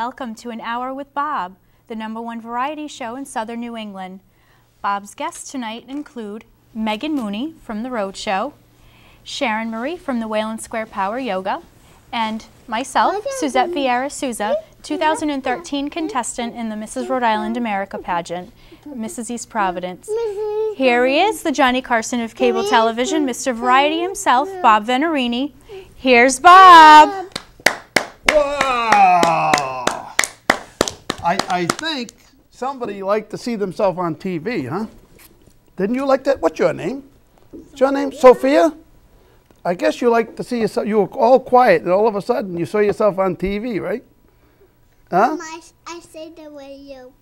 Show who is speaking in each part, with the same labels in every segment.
Speaker 1: welcome to An Hour with Bob, the #1 variety show in Southern New England. Bob's guests tonight include Meaghan Mooney from the Rhode Show, Sharon Marie from the Wayland Square Power Yoga, and myself, Suzette Vieira Souza, 2013 contestant in the Mrs. Rhode Island America pageant, Mrs. East Providence. Here he is, the Johnny Carson of cable television, Mr. Variety himself, Bob Venturini. Here's Bob.
Speaker 2: Wow! I think somebody liked to see themselves on TV, huh? Didn't you like that? What's your name? What's your name? Sophia? I guess you like to see yourself. You were all quiet, and all of a sudden you saw yourself on TV, right? Huh?
Speaker 3: I said the way you.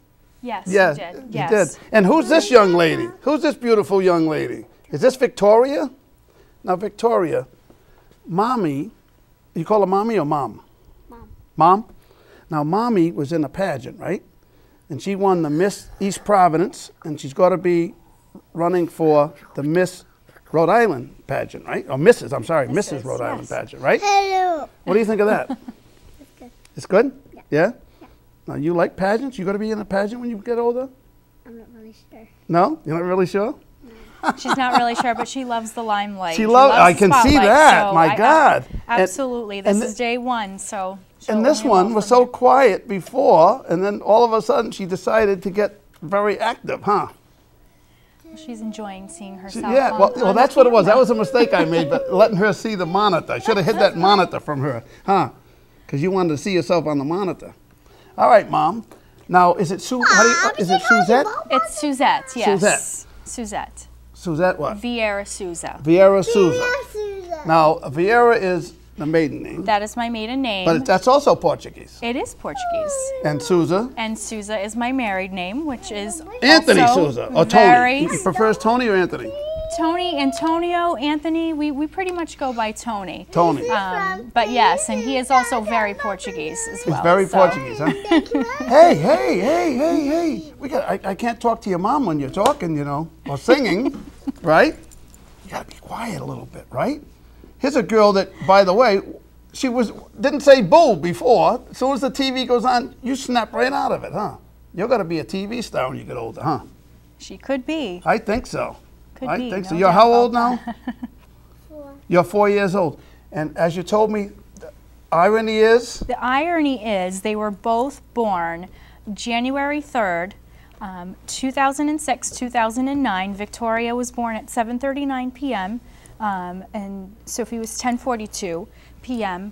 Speaker 1: Yes,
Speaker 2: Yeah,
Speaker 1: you did.
Speaker 2: you
Speaker 1: Yes.
Speaker 2: did. And who's this young lady? Who's this beautiful young lady? Is this Victoria? Now, Victoria, Mommy, you call her Mommy or Mom?
Speaker 3: Mom.
Speaker 2: Mom? Now, Mommy was in a pageant, right? And she won the Miss East Providence, and she's got to be running for the Miss Rhode Island pageant, right? Or Mrs. Mrs. Rhode Island pageant, right?
Speaker 3: Hello.
Speaker 2: What do you think of that?
Speaker 3: It's good.
Speaker 2: It's good?
Speaker 3: Yeah.
Speaker 2: Yeah?
Speaker 3: Yeah.
Speaker 2: Now, you like pageants? You going to be in a pageant when you get older?
Speaker 3: I'm not really sure.
Speaker 2: No? You're not really sure?
Speaker 1: She's not really sure, but she loves the limelight.
Speaker 2: She loves I
Speaker 1: the
Speaker 2: can see
Speaker 1: spotlight,
Speaker 2: that.
Speaker 1: so
Speaker 2: My God.
Speaker 1: Absolutely.
Speaker 2: And
Speaker 1: This is day one, so.
Speaker 2: And this one was so quiet before, and then all of a sudden she decided to get very active, huh?
Speaker 1: She's enjoying seeing herself.
Speaker 2: Yeah,
Speaker 1: on
Speaker 2: well, that's what it was. That was a mistake I made, but letting her see the monitor. I should have hid that monitor from her, huh? Because you wanted to see yourself on the monitor. All right, Mom. Now, is it is it Suzette?
Speaker 1: It's Suzette, yes.
Speaker 2: Suzette.
Speaker 1: Suzette.
Speaker 2: Suzette what?
Speaker 1: Vieira Souza.
Speaker 2: Vieira Souza. Now, Vieira is the maiden name.
Speaker 1: That is my maiden name.
Speaker 2: But that's also Portuguese.
Speaker 1: It is Portuguese.
Speaker 2: And Souza?
Speaker 1: And Souza is my married name, which is
Speaker 2: Anthony
Speaker 1: also
Speaker 2: Souza, or Tony.
Speaker 1: very
Speaker 2: He prefers Tony or Anthony?
Speaker 1: Tony, Antonio, Anthony, we pretty much go by Tony.
Speaker 2: Tony.
Speaker 1: But yes, and he is also very Portuguese as well.
Speaker 2: He's very
Speaker 1: so.
Speaker 2: Portuguese, huh? Hey. I can't talk to your mom when you're talking, you know, or singing, right? You gotta be quiet a little bit, right? Here's a girl that, by the way, didn't say boo before. As soon as the TV goes on, you snap right out of it, huh? You're gonna be a TV star when you get older, huh?
Speaker 1: She could be.
Speaker 2: I think so.
Speaker 1: I
Speaker 2: think so. You're how old now?
Speaker 3: 4.
Speaker 2: You're 4 years old. And as you told me, the irony is?
Speaker 1: The irony is they were both born January 3rd, 2006, 2009. Victoria was born at 7:39 p.m. And Sophie was 10:42 p.m.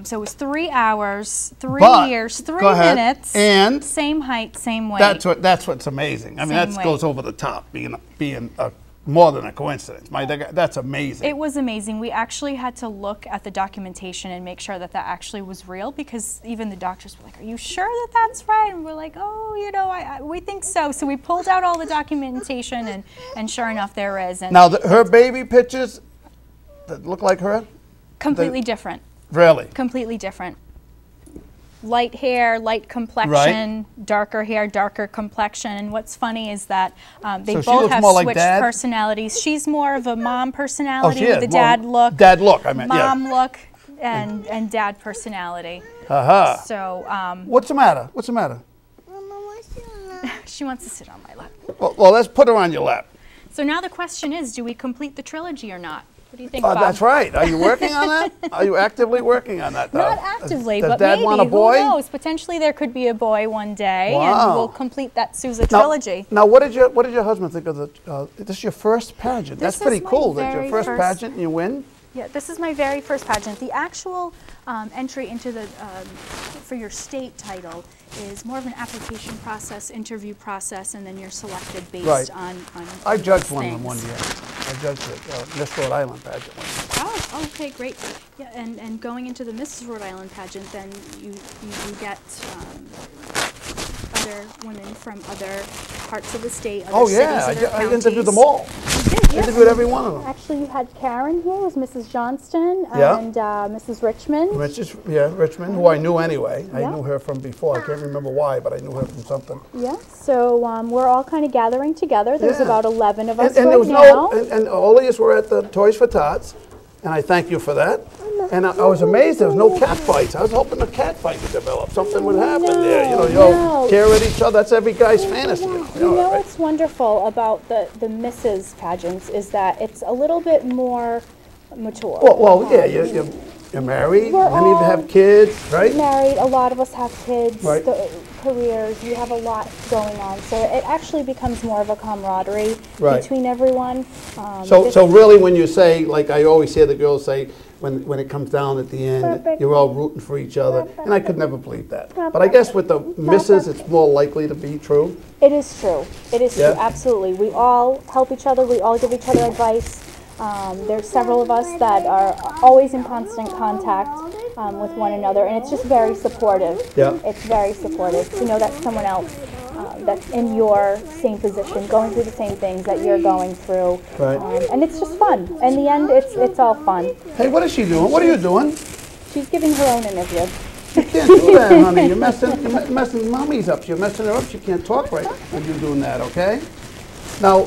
Speaker 1: So it was 3 hours, 3 years, 3 minutes,
Speaker 2: and
Speaker 1: same height, same weight.
Speaker 2: That's what's amazing. I mean,
Speaker 1: Same
Speaker 2: that
Speaker 1: weight.
Speaker 2: goes over the top, being more than a coincidence. That's amazing.
Speaker 1: It was amazing. We actually had to look at the documentation and make sure that that actually was real, because even the doctors were like, "Are you sure that that's right?" And we're like, "Oh, you know, we think so." So we pulled out all the documentation, and sure enough, there is. And
Speaker 2: Now, her baby pictures that look like her?
Speaker 1: completely different.
Speaker 2: Really?
Speaker 1: Completely different. Light hair, light complexion, darker hair, darker complexion. And what's funny is that they
Speaker 2: So she
Speaker 1: both
Speaker 2: looks
Speaker 1: have
Speaker 2: more like
Speaker 1: switched
Speaker 2: Dad?
Speaker 1: personalities. She's more of a mom personality
Speaker 2: she is.
Speaker 1: with a
Speaker 2: More
Speaker 1: dad look.
Speaker 2: Dad look, I meant, yeah.
Speaker 1: Mom look and dad personality.
Speaker 2: Uh-huh.
Speaker 1: So
Speaker 2: What's the matter? What's the matter?
Speaker 3: Mama, what's your name?
Speaker 1: she wants to sit on my lap.
Speaker 2: Well, let's put her on your lap.
Speaker 1: So now the question is, do we complete the trilogy or not? What do you think, Bob?
Speaker 2: That's right. Are you working on that? Are you actively working on that?
Speaker 1: Not actively,
Speaker 2: does
Speaker 1: but
Speaker 2: Dad
Speaker 1: maybe.
Speaker 2: want a boy?
Speaker 1: Who knows? Potentially there could be a boy one day, and
Speaker 2: Wow.
Speaker 1: we'll complete that Souza trilogy.
Speaker 2: Now, what did your husband think of the? This is your first pageant. That's
Speaker 1: This
Speaker 2: pretty
Speaker 1: is my
Speaker 2: cool. That's your
Speaker 1: very
Speaker 2: first
Speaker 1: first-
Speaker 2: pageant, and you win.
Speaker 1: Yeah, this is my very first pageant. The actual entry into the for your state title is more of an application process, interview process, and then you're selected based
Speaker 2: Right.
Speaker 1: on
Speaker 2: I judged one
Speaker 1: things.
Speaker 2: of them one year. I judged the Miss Rhode Island pageant one year.
Speaker 1: Oh, okay, great. Yeah, and going into the Mrs. Rhode Island pageant, then you get other women from other parts of the state, other
Speaker 2: Oh
Speaker 1: cities,
Speaker 2: yeah,
Speaker 1: other
Speaker 2: I
Speaker 1: counties.
Speaker 2: interviewed them all.
Speaker 1: You did, yeah.
Speaker 2: Interviewed every one of them.
Speaker 1: Actually, you had Karen here, was Mrs. Johnston,
Speaker 2: Yeah.
Speaker 1: and Mrs. Richmond.
Speaker 2: Richmond, who I knew anyway. I
Speaker 1: Yeah.
Speaker 2: knew her from before. I can't remember why, but I knew her from something.
Speaker 1: Yeah, so we're all kind of gathering together. There's
Speaker 2: Yeah.
Speaker 1: about 11 of us
Speaker 2: And there
Speaker 1: right
Speaker 2: was
Speaker 1: now.
Speaker 2: and all of us were at the Toys for Tots, and I thank you for that. And I was amazed there was no cat fights. I was hoping the cat fight would develop. Something would happen there. You know, you all care at each other. That's every guy's fantasy.
Speaker 1: You know what's wonderful about the Mrs. pageants is that it's a little bit more mature.
Speaker 2: Well, yeah, you're married, many of you have kids, right?
Speaker 1: Married, a lot of us have kids,
Speaker 2: Right.
Speaker 1: careers, we have a lot going on. So it actually becomes more of a camaraderie
Speaker 2: Right.
Speaker 1: between everyone.
Speaker 2: So really when you say, like I always hear the girls say, when it comes down at the end, you're all rooting for each other, and I could never believe that. But I guess with the misses, it's more likely to be true.
Speaker 1: It is true. It is
Speaker 2: Yeah.
Speaker 1: true, absolutely. We all help each other, we all give each other advice. There's several of us that are always in constant contact with one another, and it's just very supportive.
Speaker 2: Yeah.
Speaker 1: It's very supportive to know that someone else that's in your same position, going through the same things that you're going through.
Speaker 2: Right.
Speaker 1: And it's just fun. In the end, it's all fun.
Speaker 2: Hey, what is she doing? What are you doing?
Speaker 1: She's giving her own interview.
Speaker 2: You can't do that, honey. You're messing mommy's up. You're messing her up. She can't talk right when you're doing that, okay? Now,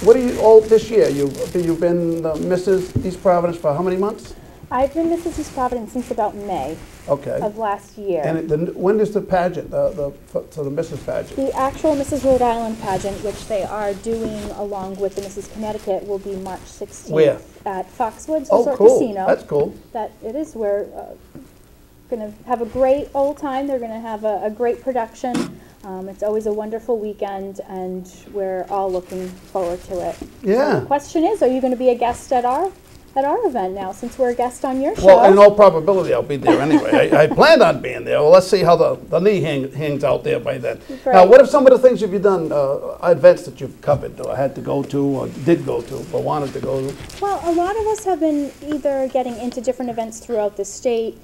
Speaker 2: what are you all this year? You've been Mrs. East Providence for how many months?
Speaker 1: I've been Mrs. East Providence since about May
Speaker 2: Okay.
Speaker 1: of last year.
Speaker 2: And when is the pageant, the Mrs. pageant?
Speaker 1: The actual Mrs. Rhode Island pageant, which they are doing along with the Mrs. Connecticut, will be March 16th
Speaker 2: Where?
Speaker 1: at Foxwoods
Speaker 2: Oh,
Speaker 1: Resort
Speaker 2: cool.
Speaker 1: Casino.
Speaker 2: That's cool.
Speaker 1: That it is. We're going to have a great old time. They're going to have a great production. It's always a wonderful weekend, and we're all looking forward to it.
Speaker 2: Yeah.
Speaker 1: So the question is, are you going to be a guest at our event now, since we're a guest on your show?
Speaker 2: Well, in all probability, I'll be there anyway. I planned on being there. Well, let's see how the knee hangs out there by then.
Speaker 1: Great.
Speaker 2: Now, what are some of the things have you done, events that you've covered, or had to go to, or did go to, or wanted to go to?
Speaker 1: Well, a lot of us have been either getting into different events throughout the state,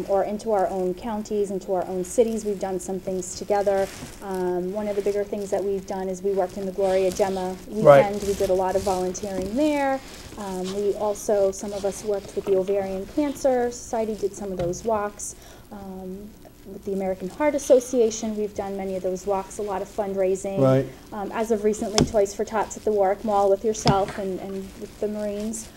Speaker 1: or into our own counties, into our own cities. We've done some things together. One of the bigger things that we've done is we worked in the Gloria Gemma weekend.
Speaker 2: Right.
Speaker 1: We did a lot of volunteering there. We also, some of us worked with the Ovarian Cancer Society, did some of those walks. With the American Heart Association, we've done many of those walks, a lot of fundraising.
Speaker 2: Right.
Speaker 1: As of recently, Toys for Tots at the Warwick Mall with yourself and with the Marines.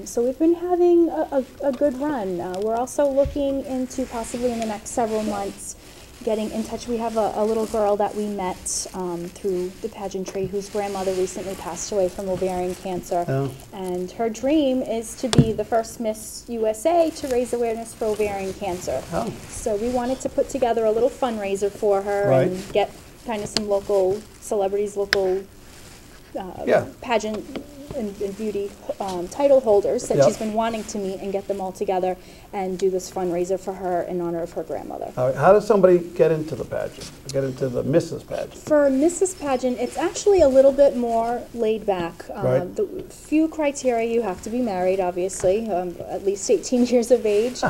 Speaker 1: So we've been having a good run. We're also looking into possibly in the next several months getting in touch. We have a little girl that we met through the pageantry whose grandmother recently passed away from ovarian cancer.
Speaker 2: Oh.
Speaker 1: And her dream is to be the first Miss USA to raise awareness for ovarian cancer.
Speaker 2: Oh.
Speaker 1: So we wanted to put together a little fundraiser for her
Speaker 2: Right.
Speaker 1: and get kind of some local celebrities, local
Speaker 2: Yeah.
Speaker 1: pageant and beauty title holders that
Speaker 2: Yep.
Speaker 1: she's been wanting to meet and get them all together and do this fundraiser for her in honor of her grandmother.
Speaker 2: All right. How does somebody get into the pageant, get into the Mrs. pageant?
Speaker 1: For Mrs. Pageant, it's actually a little bit more laid back.
Speaker 2: Right.
Speaker 1: The few criteria: you have to be married, obviously, at least 18 years of age.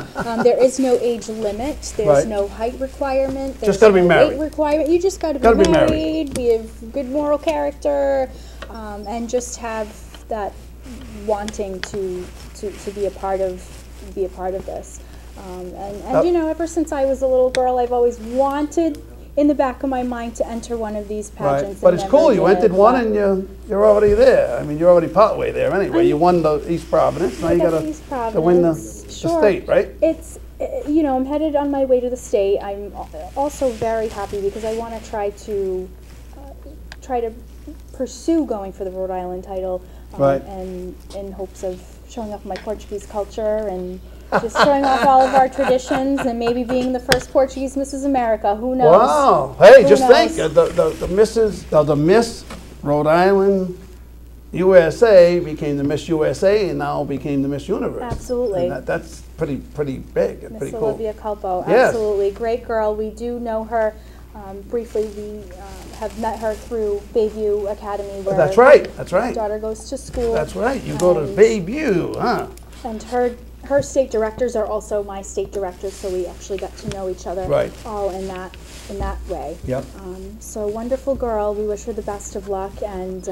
Speaker 1: There is no age limit. There's
Speaker 2: Right.
Speaker 1: no height requirement. There's
Speaker 2: Just gotta be
Speaker 1: no
Speaker 2: married.
Speaker 1: weight requirement. You just got to
Speaker 2: Gotta
Speaker 1: be
Speaker 2: be
Speaker 1: married.
Speaker 2: married.
Speaker 1: We have good moral character, and just have that wanting to be a part of this. And you know, ever since I was a little girl, I've always wanted in the back of my mind to enter one of these
Speaker 2: Right.
Speaker 1: pageants.
Speaker 2: But
Speaker 1: and
Speaker 2: it's
Speaker 1: never
Speaker 2: cool. You
Speaker 1: did,
Speaker 2: entered one
Speaker 1: but-
Speaker 2: and you're already there. I mean, you're already partway there anyway. You won the East Providence. Now you
Speaker 1: That's
Speaker 2: got
Speaker 1: East
Speaker 2: to win the
Speaker 1: Providence. Sure.
Speaker 2: state, right?
Speaker 1: It's, you know, I'm headed on my way to the state. I'm also very happy because I want to try to pursue going for the Rhode Island title,
Speaker 2: Right.
Speaker 1: and in hopes of showing off my Portuguese culture and just showing off all of our traditions and maybe being the first Portuguese Mrs. America. Who knows?
Speaker 2: Wow. Hey,
Speaker 1: Who
Speaker 2: just
Speaker 1: knows?
Speaker 2: think, the Miss Rhode Island USA became the Miss USA and now became the Miss Universe.
Speaker 1: Absolutely.
Speaker 2: And that's pretty big and
Speaker 1: Miss
Speaker 2: pretty cool.
Speaker 1: Olivia Culpo,
Speaker 2: Yes.
Speaker 1: absolutely. Great girl. We do know her briefly. We have met her through Bayview Academy where
Speaker 2: That's right. That's
Speaker 1: my
Speaker 2: right.
Speaker 1: daughter goes to school.
Speaker 2: That's right. You go to
Speaker 1: And-
Speaker 2: Bayview, huh?
Speaker 1: And her state directors are also my state directors, so we actually got to know each other
Speaker 2: Right.
Speaker 1: all in that way.
Speaker 2: Yep.
Speaker 1: So wonderful girl. We wish her the best of luck, and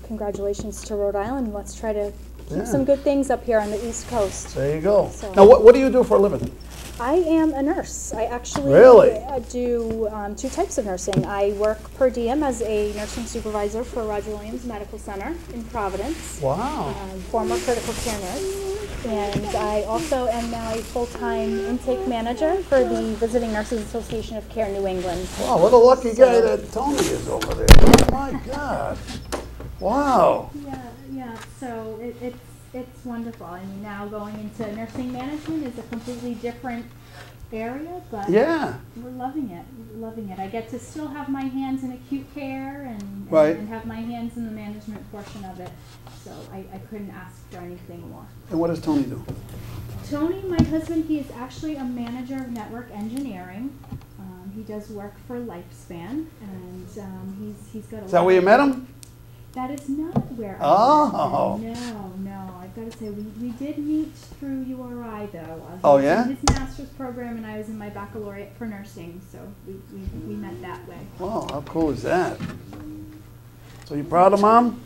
Speaker 1: congratulations to Rhode Island. Let's try to keep some good things up here on the East Coast.
Speaker 2: There you go.
Speaker 1: So-
Speaker 2: Now, what do you do for a living?
Speaker 1: I am a nurse. I actually
Speaker 2: Really?
Speaker 1: do two types of nursing. I work per diem as a nursing supervisor for Roger Williams Medical Center in Providence.
Speaker 2: Wow.
Speaker 1: Former critical care nurse. And I also am now a full-time intake manager for the Visiting Nurses Association of Care New England.
Speaker 2: Wow, what a lucky guy that Tony is over there. Oh my God. Wow.
Speaker 1: Yeah. So it's wonderful. I mean, now going into nursing management is a completely different area, but
Speaker 2: Yeah.
Speaker 1: we're loving it. We're loving it. I get to still have my hands in acute care and
Speaker 2: Right.
Speaker 1: have my hands in the management portion of it. So I couldn't ask for anything more.
Speaker 2: And what does Tony do?
Speaker 1: Tony, my husband, he is actually a manager of network engineering. He does work for Lifespan, and he's got a.
Speaker 2: Is that where you met him?
Speaker 1: That is not where
Speaker 2: Oh.
Speaker 1: I met him. No. I've got to say, we did meet through URI, though. He
Speaker 2: Oh,
Speaker 1: was
Speaker 2: yeah?
Speaker 1: in his master's program, and I was in my baccalaureate for nursing, so we met that way.
Speaker 2: Wow, how cool is that? So you proud of Mom?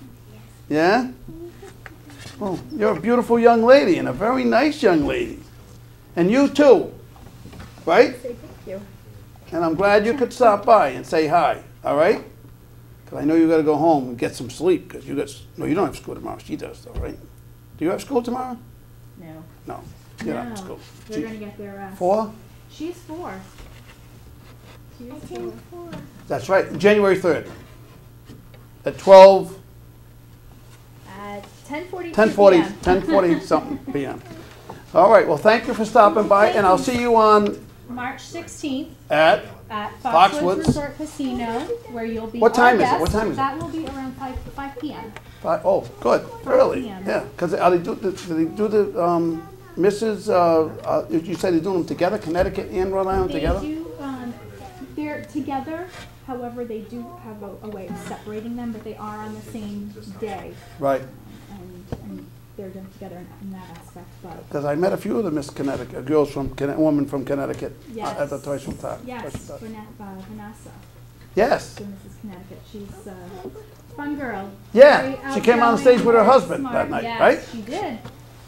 Speaker 2: Yeah? Well, you're a beautiful young lady and a very nice young lady. And you too, right?
Speaker 1: Say thank you.
Speaker 2: And I'm glad you could stop by and say hi, all right? Because I know you got to go home and get some sleep because no, you don't have school tomorrow. She does though, right? Do you have school tomorrow?
Speaker 1: No.
Speaker 2: No, you're not in school.
Speaker 1: We're going to get their rest.
Speaker 2: 4?
Speaker 1: She's 4. She is 4.
Speaker 2: That's right, January 3rd. At 12,
Speaker 1: At 10:40
Speaker 2: 10:40 something p.m. All right, well, thank you for stopping by, and I'll see you on
Speaker 1: March 16th
Speaker 2: at
Speaker 1: at
Speaker 2: Foxwoods.
Speaker 1: Foxwoods Resort Casino, where you'll be.
Speaker 2: What time
Speaker 1: our
Speaker 2: is it?
Speaker 1: guest.
Speaker 2: What time is it?
Speaker 1: That will be around 5 p.m.
Speaker 2: Oh, good, early,
Speaker 1: p.m.
Speaker 2: yeah. Because do they do the Mrs. You say they're doing them together, Connecticut and Rhode Island
Speaker 1: They
Speaker 2: together?
Speaker 1: do. They're together. However, they do have a way of separating them, but they are on the same day,
Speaker 2: Right,
Speaker 1: and they're done together in that aspect. But
Speaker 2: because I met a few of the Miss Connecticut, girls from, women from Connecticut at the Toys from Top.
Speaker 1: yes, Vanessa,
Speaker 2: Yes,
Speaker 1: so Mrs. Connecticut, she's a fun girl.
Speaker 2: yeah,
Speaker 1: Very
Speaker 2: she came on stage with her
Speaker 1: outgoing,
Speaker 2: husband
Speaker 1: smart.
Speaker 2: that night,
Speaker 1: Yes,
Speaker 2: right?
Speaker 1: she did.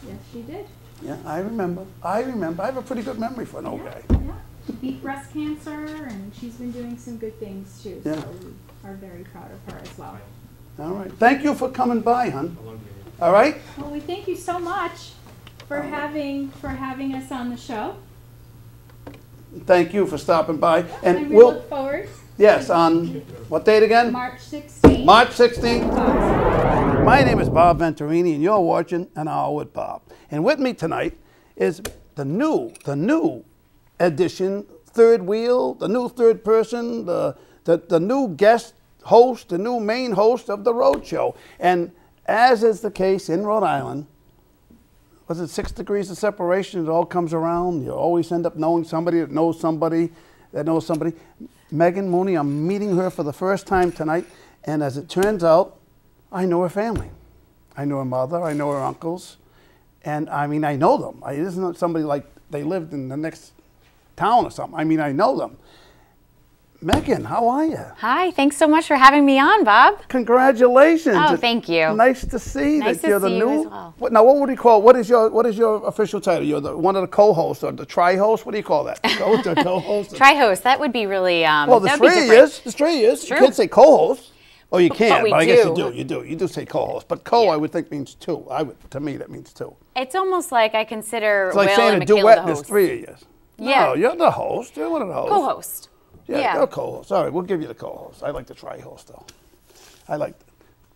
Speaker 1: Yes, she did.
Speaker 2: Yeah, I remember. I have a pretty good memory for an old guy.
Speaker 1: Yeah. She beat breast cancer, and she's been doing some good things too.
Speaker 2: Yeah.
Speaker 1: So we are very proud of her as well.
Speaker 2: All right, thank you for coming by, hon. All right?
Speaker 1: Well, we thank you so much for having us on the show,
Speaker 2: Thank you for stopping by.
Speaker 1: and
Speaker 2: And
Speaker 1: we
Speaker 2: we'll,
Speaker 1: look forward
Speaker 2: yes, on what date again?
Speaker 1: March 16th.
Speaker 2: March 16th. My name is Bob Venturini, and you're watching An Hour with Bob. And with me tonight is the new edition, third wheel, the new third person, the new guest host, the new main host of the Rhode Show. And as is the case in Rhode Island, was it 6 degrees of separation? It all comes around. You always end up knowing somebody that knows somebody that knows somebody. Meaghan Mooney, I'm meeting her for the first time tonight. And as it turns out, I know her family. I know her mother. I know her uncles. And I mean, I know them. It isn't somebody like they lived in the next town or something. I mean, I know them. Meaghan, how are you?
Speaker 4: Hi, thanks so much for having me on, Bob.
Speaker 2: Congratulations.
Speaker 4: Oh,
Speaker 2: It's
Speaker 4: thank you.
Speaker 2: Nice to see
Speaker 4: Nice
Speaker 2: that
Speaker 4: to
Speaker 2: you're the
Speaker 4: see you
Speaker 2: new.
Speaker 4: as well.
Speaker 2: Now, what would you call? What is your official title? You're one of the co-hosts or the tri-host. What do you call that? The co-host.
Speaker 4: Tri-host, that would be really.
Speaker 2: Well,
Speaker 4: that would be
Speaker 2: there's
Speaker 4: different.
Speaker 2: 3 years. You
Speaker 4: True.
Speaker 2: can't say co-host. Oh, you can,
Speaker 4: we
Speaker 2: but I guess
Speaker 4: do.
Speaker 2: you do. You do say co-host, but co, I would think means 2. To me, that means 2.
Speaker 4: It's almost like I consider
Speaker 2: It's like
Speaker 4: Will
Speaker 2: saying
Speaker 4: and
Speaker 2: a
Speaker 4: Michaela
Speaker 2: duet.
Speaker 4: the
Speaker 2: There's
Speaker 4: host.
Speaker 2: 3 of you.
Speaker 4: Yeah.
Speaker 2: No, you're the host. You're one of the hosts.
Speaker 4: Co-host.
Speaker 2: Yeah, you're co-host. All right, we'll give you the co-host. I like the tri-host, though.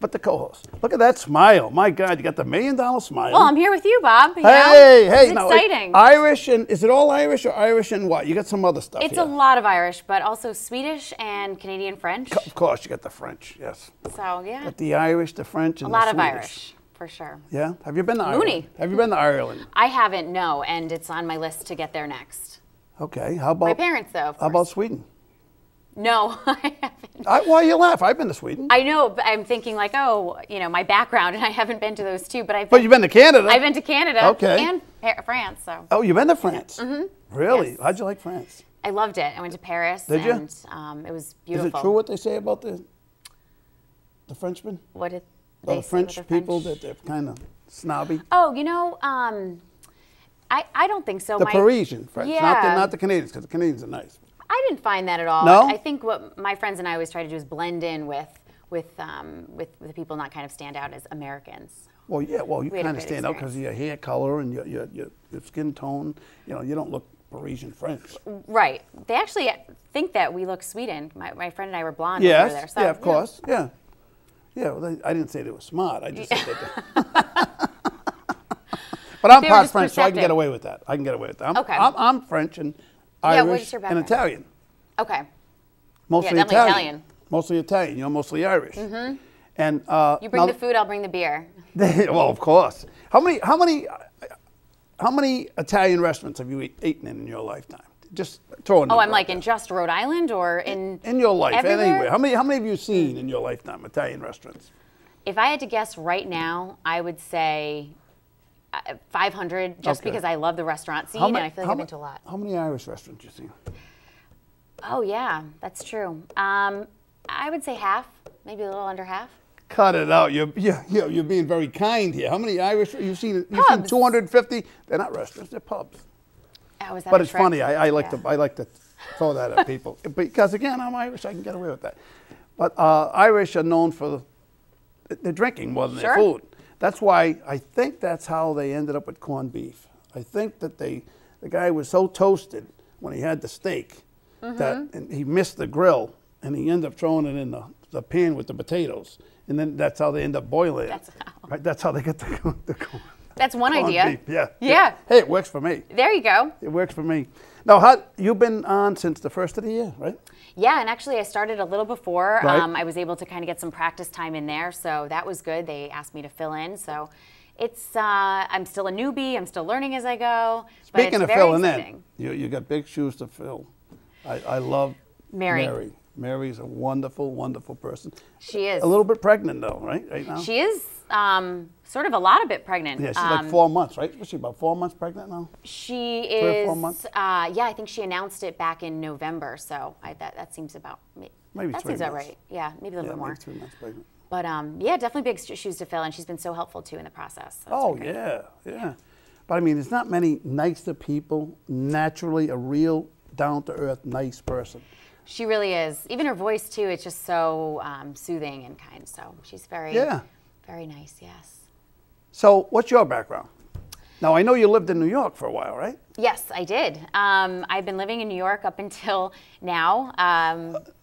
Speaker 2: But the co-host. Look at that smile. My God, you got the $1 million smile.
Speaker 4: Well, I'm here with you, Bob. You know?
Speaker 2: Hey,
Speaker 4: It's
Speaker 2: now,
Speaker 4: exciting.
Speaker 2: Irish, and is it all Irish or Irish and what? You got some other stuff
Speaker 4: It's
Speaker 2: here.
Speaker 4: a lot of Irish, but also Swedish and Canadian French.
Speaker 2: Of course, you got the French, yes.
Speaker 4: So, yeah,
Speaker 2: Got the Irish, the French, and
Speaker 4: a lot
Speaker 2: the
Speaker 4: of
Speaker 2: Swedish.
Speaker 4: Irish, for sure.
Speaker 2: Yeah? Have you been to Ireland?
Speaker 4: Mooney.
Speaker 2: Have you been to Ireland?
Speaker 4: I haven't, no, and it's on my list to get there next.
Speaker 2: Okay, how about...
Speaker 4: My parents, though, of
Speaker 2: How about
Speaker 4: course.
Speaker 2: Sweden?
Speaker 4: No, I haven't.
Speaker 2: Why you laugh? I've been to Sweden.
Speaker 4: I know, but I'm thinking like, oh, my background, and I haven't been to those two, but
Speaker 2: But you've been to Canada.
Speaker 4: I've been to Canada
Speaker 2: Okay.
Speaker 4: and France, so
Speaker 2: Oh, you've been to France? Mm-hmm. Really?
Speaker 4: Yes.
Speaker 2: How'd you like France?
Speaker 4: I loved it. I went to Paris,
Speaker 2: Did you?
Speaker 4: and it was
Speaker 2: Is
Speaker 4: beautiful.
Speaker 2: it true what they say about the Frenchmen?
Speaker 4: What did
Speaker 2: Or the
Speaker 4: say
Speaker 2: French
Speaker 4: with their
Speaker 2: people
Speaker 4: French-
Speaker 2: that they're kind of snobby?
Speaker 4: Oh, I don't think so.
Speaker 2: The Parisian French,
Speaker 4: Yeah.
Speaker 2: not the Canadians, because the Canadians are nice.
Speaker 4: I didn't find that at all.
Speaker 2: No?
Speaker 4: I think what my friends and I always try to do is blend in with the people, not kind of stand out as Americans.
Speaker 2: Well, yeah, well, you
Speaker 4: We had a
Speaker 2: kind of
Speaker 4: good
Speaker 2: stand out because of your hair color and your skin tone. You know, you don't look Parisian French.
Speaker 4: Right. They actually think that we look Sweden. My friend and I were blonde
Speaker 2: Yes,
Speaker 4: over there. So,
Speaker 2: yeah, of course, yeah. Yeah, well, I didn't say they were smart. I just said that. But I'm
Speaker 4: They were
Speaker 2: part
Speaker 4: just
Speaker 2: French, so I can get
Speaker 4: perceptive.
Speaker 2: away with that. I can get away with that.
Speaker 4: Okay.
Speaker 2: I'm French and
Speaker 4: Yeah,
Speaker 2: Irish
Speaker 4: what's your
Speaker 2: and
Speaker 4: background?
Speaker 2: Italian.
Speaker 4: Okay.
Speaker 2: Mostly
Speaker 4: definitely Italian.
Speaker 2: Mostly Italian, you know, mostly Irish. Mm-hmm. And
Speaker 4: You bring the food, I'll bring the beer.
Speaker 2: well, of course. How many Italian restaurants have you eaten in your lifetime? Just throw in.
Speaker 4: Oh, I'm like in just Rhode Island or in
Speaker 2: your life
Speaker 4: everywhere?
Speaker 2: anywhere. How many have you seen in your lifetime Italian restaurants?
Speaker 4: If I had to guess right now, I would say 500, just
Speaker 2: Okay.
Speaker 4: because I love the restaurant scene and I feel like I've been to a lot.
Speaker 2: How many Irish restaurants you seen?
Speaker 4: Oh yeah, that's true. I would say half, maybe a little under half.
Speaker 2: Cut it out. You're being very kind here. How many Irish you've seen? You've seen
Speaker 4: Pubs.
Speaker 2: 250. They're not restaurants. They're pubs.
Speaker 4: Oh, is that
Speaker 2: But
Speaker 4: a
Speaker 2: it's
Speaker 4: trick?
Speaker 2: funny. I like
Speaker 4: Yeah.
Speaker 2: to throw that at people because again, I'm Irish. I can get away with that. But Irish are known for their drinking more than their
Speaker 4: Sure.
Speaker 2: food. That's why I think that's how they ended up with corned beef. I think that the guy was so toasted when he had the steak that and he missed the grill and he ended up throwing it in the pan with the potatoes. And then that's how they end up boiling it.
Speaker 4: That's how.
Speaker 2: Right? That's how they get the corn.
Speaker 4: That's one
Speaker 2: corned
Speaker 4: idea.
Speaker 2: beef. Yeah.
Speaker 4: Yeah.
Speaker 2: Hey, it works for me.
Speaker 4: There you go.
Speaker 2: It works for me. Now, you've been on since the first of the year, right?
Speaker 4: Yeah, and actually I started a little before.
Speaker 2: Right.
Speaker 4: I was able to kind of get some practice time in there, so that was good. They asked me to fill in, so it's I'm still a newbie. I'm still learning as I go. But
Speaker 2: Speaking
Speaker 4: it's
Speaker 2: of
Speaker 4: very
Speaker 2: filling
Speaker 4: exciting.
Speaker 2: in, you got big shoes to fill. I love
Speaker 4: Mary.
Speaker 2: Mary. Mary's a wonderful, wonderful person.
Speaker 4: She is.
Speaker 2: A little bit pregnant though, right now?
Speaker 4: She is sort of a lot of bit pregnant.
Speaker 2: Yeah, she's like 4 months, right? Was she about 4 months pregnant now?
Speaker 4: She
Speaker 2: 3 or
Speaker 4: is.
Speaker 2: 4 months?
Speaker 4: Yeah, I think she announced it back in November, so that seems about
Speaker 2: Maybe
Speaker 4: that
Speaker 2: 3
Speaker 4: seems about
Speaker 2: months.
Speaker 4: right. Yeah, maybe a little
Speaker 2: Yeah,
Speaker 4: bit more.
Speaker 2: maybe 3 months pregnant.
Speaker 4: But yeah, definitely big shoes to fill, and she's been so helpful too in the process. So that's
Speaker 2: Oh,
Speaker 4: been great.
Speaker 2: yeah. But I mean, there's not many nicer people, naturally a real down-to-earth, nice person.
Speaker 4: She really is. Even her voice too. It's just so soothing and kind. So she's very,
Speaker 2: Yeah.
Speaker 4: very nice. Yes.
Speaker 2: So what's your background? Now, I know you lived in New York for a while, right?
Speaker 4: Yes, I did. I've been living in New York up until now.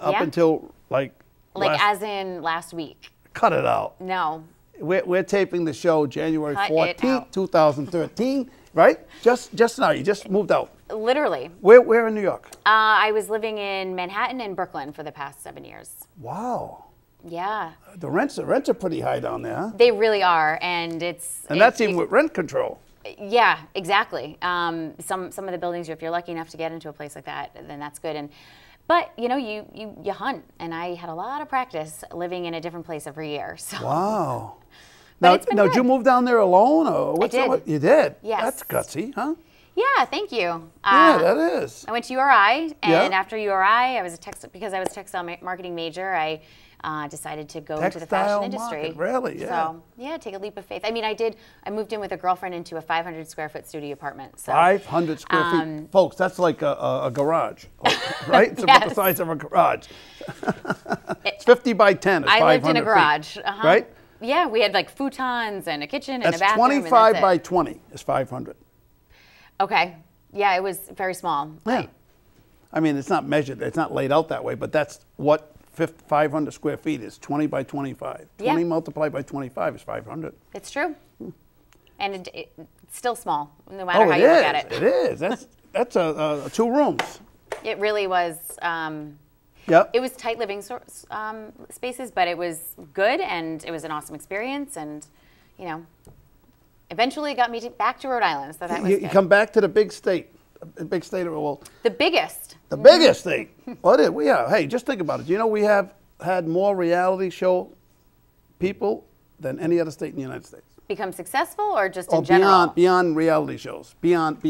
Speaker 2: Up until like
Speaker 4: as in last week.
Speaker 2: cut it out.
Speaker 4: No.
Speaker 2: We're taping the show January
Speaker 4: Cut it
Speaker 2: 14th,
Speaker 4: out.
Speaker 2: 2013, right? Just now, you just moved out.
Speaker 4: Literally.
Speaker 2: Where in New York?
Speaker 4: I was living in Manhattan and Brooklyn for the past 7 years.
Speaker 2: Wow.
Speaker 4: Yeah.
Speaker 2: The rents are pretty high down there, huh?
Speaker 4: They really are, and
Speaker 2: That's even with rent control.
Speaker 4: Yeah, exactly. Some of the buildings, if you're lucky enough to get into a place like that, then that's good. But you know, you hunt, and I had a lot of practice living in a different place every year. So.
Speaker 2: Wow.
Speaker 4: But
Speaker 2: Now,
Speaker 4: it's been
Speaker 2: did you
Speaker 4: good.
Speaker 2: move down there alone, or what's
Speaker 4: did.
Speaker 2: You did.
Speaker 4: Yes.
Speaker 2: That's gutsy, huh?
Speaker 4: Yeah, thank you.
Speaker 2: Yeah, that is.
Speaker 4: I went to URI, and
Speaker 2: Yeah.
Speaker 4: after URI, because I was a textile marketing major, I decided to go into the
Speaker 2: Textile
Speaker 4: fashion industry.
Speaker 2: market, really? Yeah.
Speaker 4: So yeah, take a leap of faith. I mean, I moved in with a girlfriend into a 500 square foot studio apartment. So
Speaker 2: 500 square feet. Folks, that's like a garage, right? It's about the
Speaker 4: Yes.
Speaker 2: size of a garage. It's 50 by 10. It's
Speaker 4: I lived in
Speaker 2: 500
Speaker 4: a
Speaker 2: feet,
Speaker 4: garage.
Speaker 2: right?
Speaker 4: Yeah, we had like futons and a kitchen and
Speaker 2: That's
Speaker 4: a bathroom.
Speaker 2: 25
Speaker 4: and
Speaker 2: by
Speaker 4: that's
Speaker 2: 20 is 500.
Speaker 4: it. Okay. Yeah, it was very small.
Speaker 2: Yeah. I mean, it's not measured. It's not laid out that way, but that's what 500 square feet is, 20 by 25.
Speaker 4: Yeah.
Speaker 2: 20 multiplied by 25 is 500.
Speaker 4: It's true. And it's still small, no matter
Speaker 2: Oh,
Speaker 4: how
Speaker 2: it
Speaker 4: you look
Speaker 2: is.
Speaker 4: at
Speaker 2: It is. That's 2 rooms.
Speaker 4: It really was.
Speaker 2: Yep.
Speaker 4: It was tight living spaces, but it was good, and it was an awesome experience, and eventually it got me back to Rhode Island. So that was
Speaker 2: You
Speaker 4: good.
Speaker 2: come back to the big state of, well,
Speaker 4: The biggest.
Speaker 2: the biggest state. What is? Yeah. Hey, just think about it. You know, we have had more reality show people than any other state in the United States.
Speaker 4: Become successful, or just
Speaker 2: Oh,
Speaker 4: in general?
Speaker 2: beyond reality shows, beyond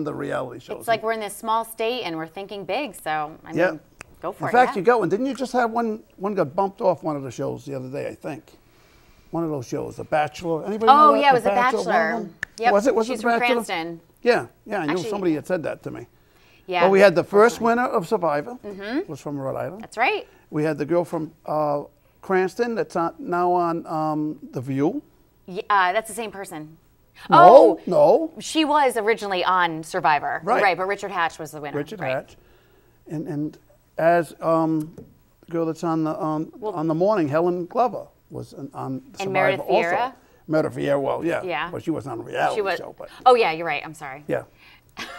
Speaker 2: the reality shows.
Speaker 4: It's like we're in this small state and we're thinking big. So I mean,
Speaker 2: Yeah.
Speaker 4: go for
Speaker 2: In
Speaker 4: it.
Speaker 2: fact,
Speaker 4: yeah.
Speaker 2: you got one. Didn't you just have one got bumped off one of the shows the other day, I think? one of those shows, The Bachelor. Anybody know
Speaker 4: Oh
Speaker 2: that?
Speaker 4: yeah, it was
Speaker 2: The
Speaker 4: The
Speaker 2: Bachelor, one of
Speaker 4: Bachelor.
Speaker 2: them?
Speaker 4: Yep.
Speaker 2: Was it? Was
Speaker 4: She's
Speaker 2: it The
Speaker 4: from
Speaker 2: Bachelor?
Speaker 4: Cranston.
Speaker 2: Yeah, yeah. I knew
Speaker 4: Actually,
Speaker 2: somebody had said that to me.
Speaker 4: Yeah.
Speaker 2: Well, we had the first winner of Survivor. Was from Rhode Island.
Speaker 4: That's right.
Speaker 2: We had the girl from Cranston that's now on The View.
Speaker 4: Yeah, that's the same person.
Speaker 2: No, no.
Speaker 4: She was originally on Survivor.
Speaker 2: Right.
Speaker 4: But Richard Hatch was the winner.
Speaker 2: Richard
Speaker 4: right.
Speaker 2: Hatch. And as the girl that's on the morning, Helen Glover was on Survivor
Speaker 4: Meredith
Speaker 2: also.
Speaker 4: Vieira?
Speaker 2: Meredith Vieira, well, yeah.
Speaker 4: Yeah.
Speaker 2: But she wasn't on a reality
Speaker 4: She was.
Speaker 2: show. But
Speaker 4: Oh yeah, you're right. I'm sorry.
Speaker 2: yeah.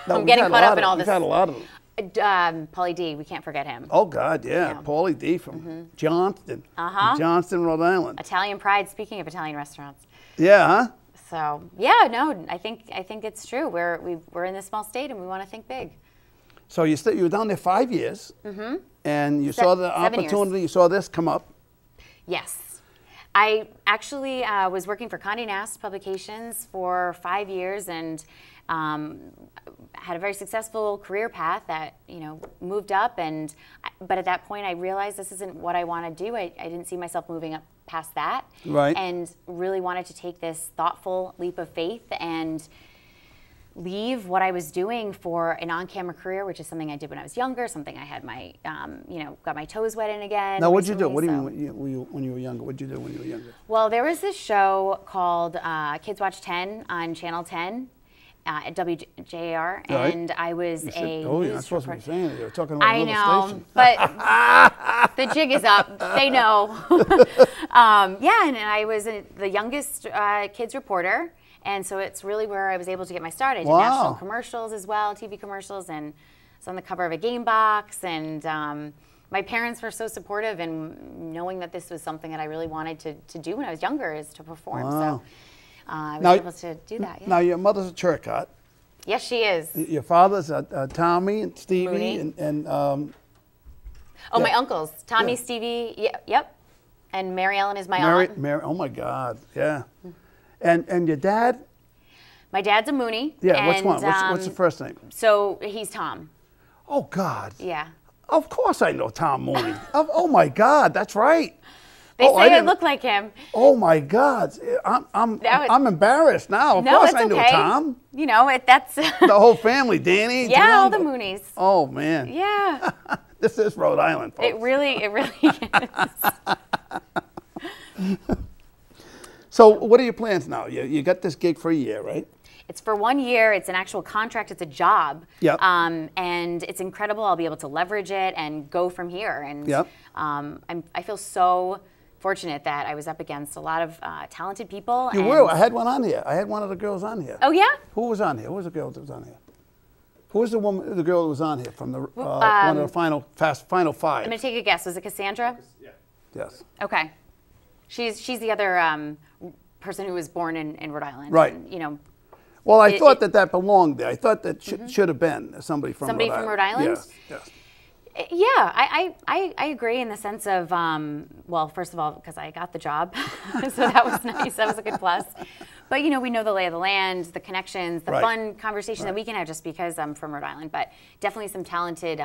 Speaker 2: No,
Speaker 4: I'm
Speaker 2: we've
Speaker 4: getting
Speaker 2: had a
Speaker 4: caught
Speaker 2: lot
Speaker 4: up in
Speaker 2: of-
Speaker 4: all this.
Speaker 2: We've had a lot of them.
Speaker 4: Pauly D. We can't forget him.
Speaker 2: Oh, God, yeah.
Speaker 4: Yeah.
Speaker 2: Paulie D from Johnston.
Speaker 4: Uh-huh.
Speaker 2: Johnston, Rhode Island.
Speaker 4: Italian pride. Speaking of Italian restaurants.
Speaker 2: Yeah, huh?
Speaker 4: So yeah, no, I think it's true. We're in this small state and we want to think big.
Speaker 2: So you were down there 5 years, and you saw the
Speaker 4: 7 years.
Speaker 2: opportunity. You saw this come up.
Speaker 4: Yes. I actually was working for Condé Nast Publications for 5 years and had a very successful career path that, moved up. But at that point, I realized this isn't what I want to do. I didn't see myself moving up past that.
Speaker 2: Right.
Speaker 4: And really wanted to take this thoughtful leap of faith and leave what I was doing for an on-camera career, which is something I did when I was younger, something I had my, got my toes wet in again.
Speaker 2: Now, what'd you do?
Speaker 4: recently,
Speaker 2: What do you mean when you were younger? What'd you do when you were younger?
Speaker 4: Well, there was this show called Kids Watch 10 on Channel 10 at WJR,
Speaker 2: Right.
Speaker 4: and I was
Speaker 2: You
Speaker 4: a
Speaker 2: said, oh, you're not
Speaker 4: news
Speaker 2: supposed to be
Speaker 4: reporter.
Speaker 2: saying it. You're talking about
Speaker 4: I
Speaker 2: another
Speaker 4: know,
Speaker 2: station.
Speaker 4: but the jig is up. They know. And I was the youngest kids reporter, and so it's really where I was able to get my start. I did
Speaker 2: Wow.
Speaker 4: national commercials as well, TV commercials, and was on the cover of a game box. And my parents were so supportive, and knowing that this was something that I really wanted to do when I was younger is to perform.
Speaker 2: Wow.
Speaker 4: So I was
Speaker 2: Now-
Speaker 4: able to do that. Yeah.
Speaker 2: Now, your mother's a Turcotte.
Speaker 4: Yes, she is.
Speaker 2: Your father's Tommy and Stevie
Speaker 4: Mooney.
Speaker 2: and
Speaker 4: Oh,
Speaker 2: yeah.
Speaker 4: my uncles, Tommy,
Speaker 2: Yeah.
Speaker 4: Stevie, yep. And Mary Ellen is my aunt.
Speaker 2: Mary. Oh my God, yeah. And your dad?
Speaker 4: My dad's a Mooney.
Speaker 2: Yeah. Which
Speaker 4: and,
Speaker 2: one? What's the first name?
Speaker 4: So he's Tom.
Speaker 2: Oh God.
Speaker 4: Yeah.
Speaker 2: Of course I know Tom Mooney. Oh my God, that's right.
Speaker 4: They
Speaker 2: Oh,
Speaker 4: say I
Speaker 2: didn't-
Speaker 4: look like him.
Speaker 2: Oh my God, I'm embarrassed now. Of
Speaker 4: No,
Speaker 2: course
Speaker 4: it's
Speaker 2: I knew
Speaker 4: okay.
Speaker 2: Tom.
Speaker 4: That's
Speaker 2: The whole family, Danny.
Speaker 4: yeah,
Speaker 2: Tom.
Speaker 4: all the Moonies.
Speaker 2: Oh man.
Speaker 4: Yeah.
Speaker 2: This is Rhode Island, folks.
Speaker 4: It really is.
Speaker 2: So what are your plans now? You got this gig for a year, right?
Speaker 4: It's for 1 year. It's an actual contract. It's a job.
Speaker 2: Yep.
Speaker 4: And it's incredible. I'll be able to leverage it and go from here. And
Speaker 2: Yep.
Speaker 4: I feel so fortunate that I was up against a lot of talented people.
Speaker 2: You
Speaker 4: and
Speaker 2: were. I had one on here. I had one of the girls on here.
Speaker 4: Oh, yeah?
Speaker 2: Who was on here? Who was the girl that was on here? Who was the girl that was on here from the one of the final five?
Speaker 4: I'm going to take a guess. Was it Cassandra?
Speaker 2: Yes.
Speaker 4: Okay. She's the other person who was born in Rhode Island.
Speaker 2: Right.
Speaker 4: And,
Speaker 2: Well, I thought that belonged there. I thought that should have been somebody from
Speaker 4: Somebody
Speaker 2: Rhode
Speaker 4: from
Speaker 2: Island.
Speaker 4: Rhode Island?
Speaker 2: Yes. Yes.
Speaker 4: Yeah, I agree in the sense of, well, first of all, because I got the job, so that was nice. That was a good plus. But, we know the lay of the land, the connections, the
Speaker 2: Right.
Speaker 4: fun conversation that we can have just because I'm from Rhode Island. But definitely some talented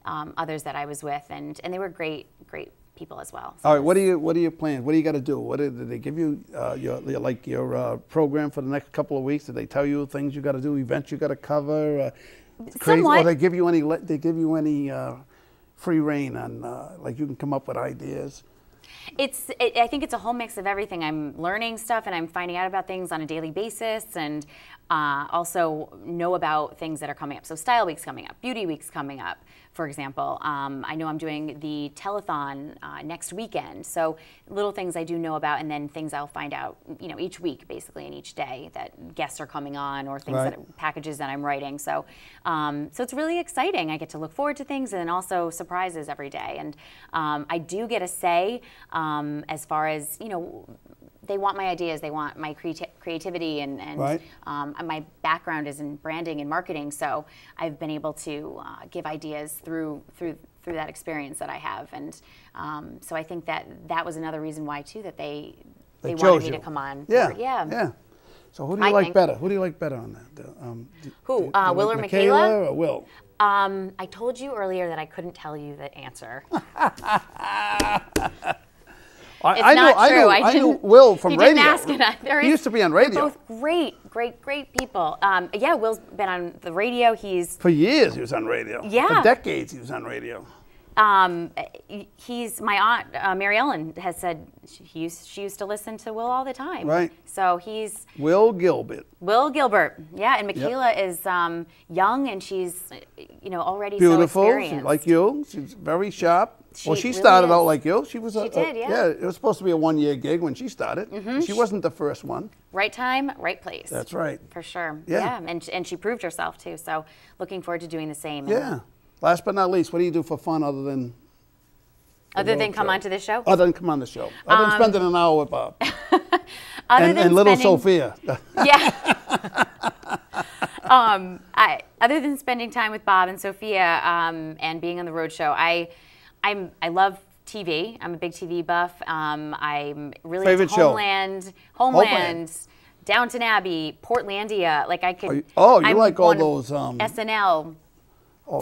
Speaker 4: others that I was with, and they were great people as well. So
Speaker 2: All right. What are your plans? What do you got to do? Did they give you your program for the next couple of weeks? Did they tell you things you got to do, events you got to cover?
Speaker 4: Somewhat.
Speaker 2: Or they give you any free reign on like you can come up with ideas?
Speaker 4: I think it's a whole mix of everything. I'm learning stuff and I'm finding out about things on a daily basis, and also know about things that are coming up. So Style Week's coming up, Beauty Week's coming up, for example. I know I'm doing the telethon next weekend. So little things I do know about, and then things I'll find out, each week, basically, and each day that guests are coming on, or things
Speaker 2: Right.
Speaker 4: packages that I'm writing. So, so it's really exciting. I get to look forward to things, and then also surprises every day. And I do get a say as far as, they want my ideas, they want my creativity, and
Speaker 2: Right.
Speaker 4: My background is in branding and marketing, so I've been able to give ideas through that experience that I have, and so I think that was another reason why too, that they
Speaker 2: chose
Speaker 4: wanted me
Speaker 2: you.
Speaker 4: to come on.
Speaker 2: Yeah.
Speaker 4: Yeah.
Speaker 2: So who do you
Speaker 4: I
Speaker 2: like
Speaker 4: think.
Speaker 2: better? Who do you like better on that?
Speaker 4: Who,
Speaker 2: do you
Speaker 4: Will
Speaker 2: like
Speaker 4: or
Speaker 2: Michaela
Speaker 4: Michaela?
Speaker 2: or Will?
Speaker 4: I told you earlier that I couldn't tell you the answer.
Speaker 2: I
Speaker 4: not true.
Speaker 2: I knew Will from
Speaker 4: you
Speaker 2: radio.
Speaker 4: Didn't ask it.
Speaker 2: He used to be on radio.
Speaker 4: Both great people. Yeah, Will's been on the radio.
Speaker 2: For years he was on radio.
Speaker 4: Yeah.
Speaker 2: For decades he was on radio.
Speaker 4: He's my aunt Mary Ellen has said she used to listen to Will all the time.
Speaker 2: Right.
Speaker 4: So he's
Speaker 2: Will Gilbert.
Speaker 4: Will Gilbert. Yeah, and Michaela is young and she's already
Speaker 2: Beautiful.
Speaker 4: so experienced.
Speaker 2: She's like you. She's very sharp. She
Speaker 4: really
Speaker 2: started out
Speaker 4: is.
Speaker 2: like you. She was.
Speaker 4: She did, yeah.
Speaker 2: Yeah, it was supposed to be a one-year gig when she started. She wasn't the first one.
Speaker 4: Right time, right place.
Speaker 2: That's right.
Speaker 4: For sure.
Speaker 2: Yeah.
Speaker 4: And she proved herself too. So looking forward to doing the same.
Speaker 2: Yeah. Last but not least, what do you do for fun other than
Speaker 4: come onto this show?
Speaker 2: Other than come on the show. Other than spending an hour with Bob.
Speaker 4: and
Speaker 2: little Sophia.
Speaker 4: Yeah. Other than spending time with Bob and Sophia and being on the Rhode show, I love TV. I'm a big TV buff. I'm really
Speaker 2: Favorite
Speaker 4: into
Speaker 2: show?
Speaker 4: Homeland, Downton Abbey, Portlandia. Like I could.
Speaker 2: You like all those
Speaker 4: SNL.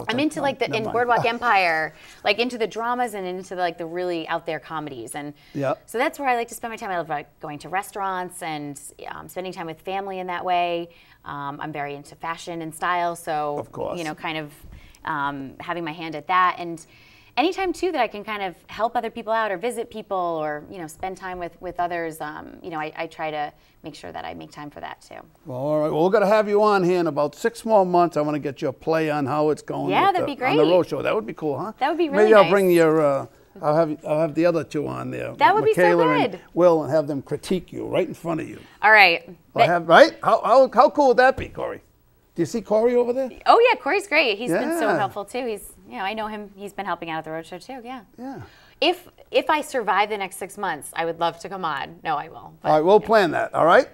Speaker 4: I'm into in Boardwalk Empire, like into the dramas and into the really out there comedies, and so that's where I like to spend my time. I love going to restaurants and spending time with family in that way. I'm very into fashion and style, so
Speaker 2: of course,
Speaker 4: kind of having my hand at that, and anytime too that I can kind of help other people out or visit people or spend time with others. I try to make sure that I make time for that too.
Speaker 2: Well, all right. Well, we're going to have you on here in about 6 more months. I want to get your play on how it's going.
Speaker 4: Yeah, that'd be great.
Speaker 2: On the Rhode show. That would be cool, huh?
Speaker 4: That would be really
Speaker 2: Maybe I'll
Speaker 4: nice.
Speaker 2: bring your, I'll have the other two on there.
Speaker 4: That would be so
Speaker 2: Michaela
Speaker 4: good.
Speaker 2: And Will, and have them critique you right in front of you.
Speaker 4: All right.
Speaker 2: Right? How cool would that be, Corey? Do you see Corey over there?
Speaker 4: Oh yeah, Corey's great. He's been so
Speaker 2: Yeah.
Speaker 4: helpful too. He's, I know him. He's been helping out at the Rhode show too. Yeah.
Speaker 2: Yeah.
Speaker 4: If I survive the next 6 months, I would love to come on. No, I will. But,
Speaker 2: All right, we'll plan that. All right.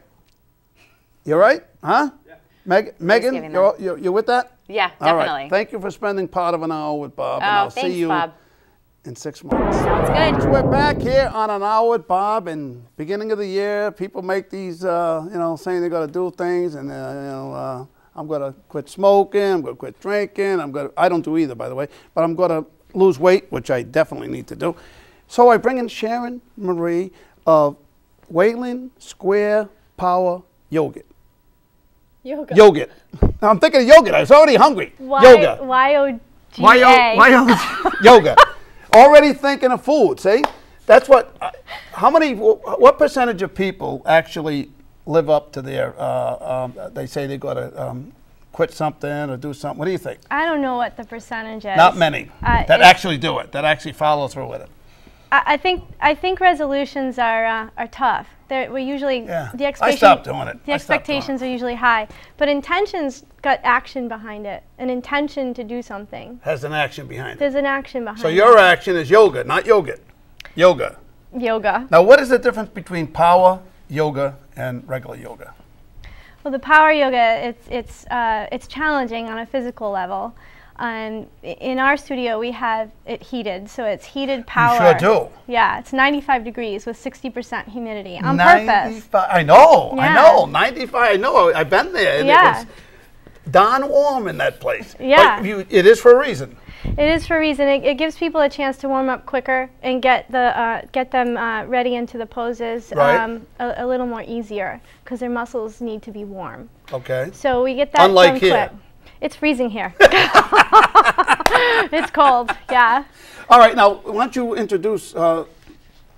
Speaker 2: You all right? Huh? Yeah. Megan, you're with that?
Speaker 4: Yeah,
Speaker 2: All
Speaker 4: definitely.
Speaker 2: right. Thank you for spending part of an hour with Bob, and
Speaker 4: Oh,
Speaker 2: I'll
Speaker 4: thanks,
Speaker 2: see you
Speaker 4: Bob.
Speaker 2: in 6 months.
Speaker 4: Sounds good.
Speaker 2: So we're back here on an hour with Bob, and beginning of the year, people make these, saying they're going to do things, and I'm going to quit smoking, I'm going to quit drinking, I don't do either, by the way, but I'm going to lose weight, which I definitely need to do. So I bring in Sharon Marie of Wayland Square Power Yogurt. Yogurt. Now I'm thinking of yogurt. I was already hungry. Yoga.
Speaker 1: Y-O-G-A.
Speaker 2: Yoga. Already thinking of food, see? That's what, what percentage of people actually live up to their, they say they got to quit something or do something. What do you think?
Speaker 1: I don't know what the percentage is.
Speaker 2: Not many that actually do it, that actually follow through with it.
Speaker 1: I think resolutions are tough. We usually the expectation.
Speaker 2: I stopped doing it.
Speaker 1: The expectations are usually high, but intention's got action behind it. An intention to do something.
Speaker 2: Has an action behind it.
Speaker 1: There's an action behind it.
Speaker 2: So your action is yoga, not yogurt. Yoga.
Speaker 1: Yoga.
Speaker 2: Now, what is the difference between power yoga and regular yoga?
Speaker 1: Well, the power yoga, it's challenging on a physical level. In our studio, we have it heated, so it's heated power.
Speaker 2: You sure do.
Speaker 1: Yeah, it's 95 degrees with 60% humidity on
Speaker 2: 95,
Speaker 1: purpose.
Speaker 2: I know,
Speaker 1: Yeah.
Speaker 2: I know. 95, I know. I've been there. And
Speaker 1: Yeah.
Speaker 2: it was darn warm in that place.
Speaker 1: Yeah.
Speaker 2: But it is for a reason.
Speaker 1: It is for a reason. It gives people a chance to warm up quicker and get them ready into the poses
Speaker 2: Right.
Speaker 1: a little more easier because their muscles need to be warm.
Speaker 2: Okay.
Speaker 1: So we get that
Speaker 2: Unlike
Speaker 1: done
Speaker 2: here.
Speaker 1: quick. It's freezing here. It's cold, yeah.
Speaker 2: All right, now, why don't you introduce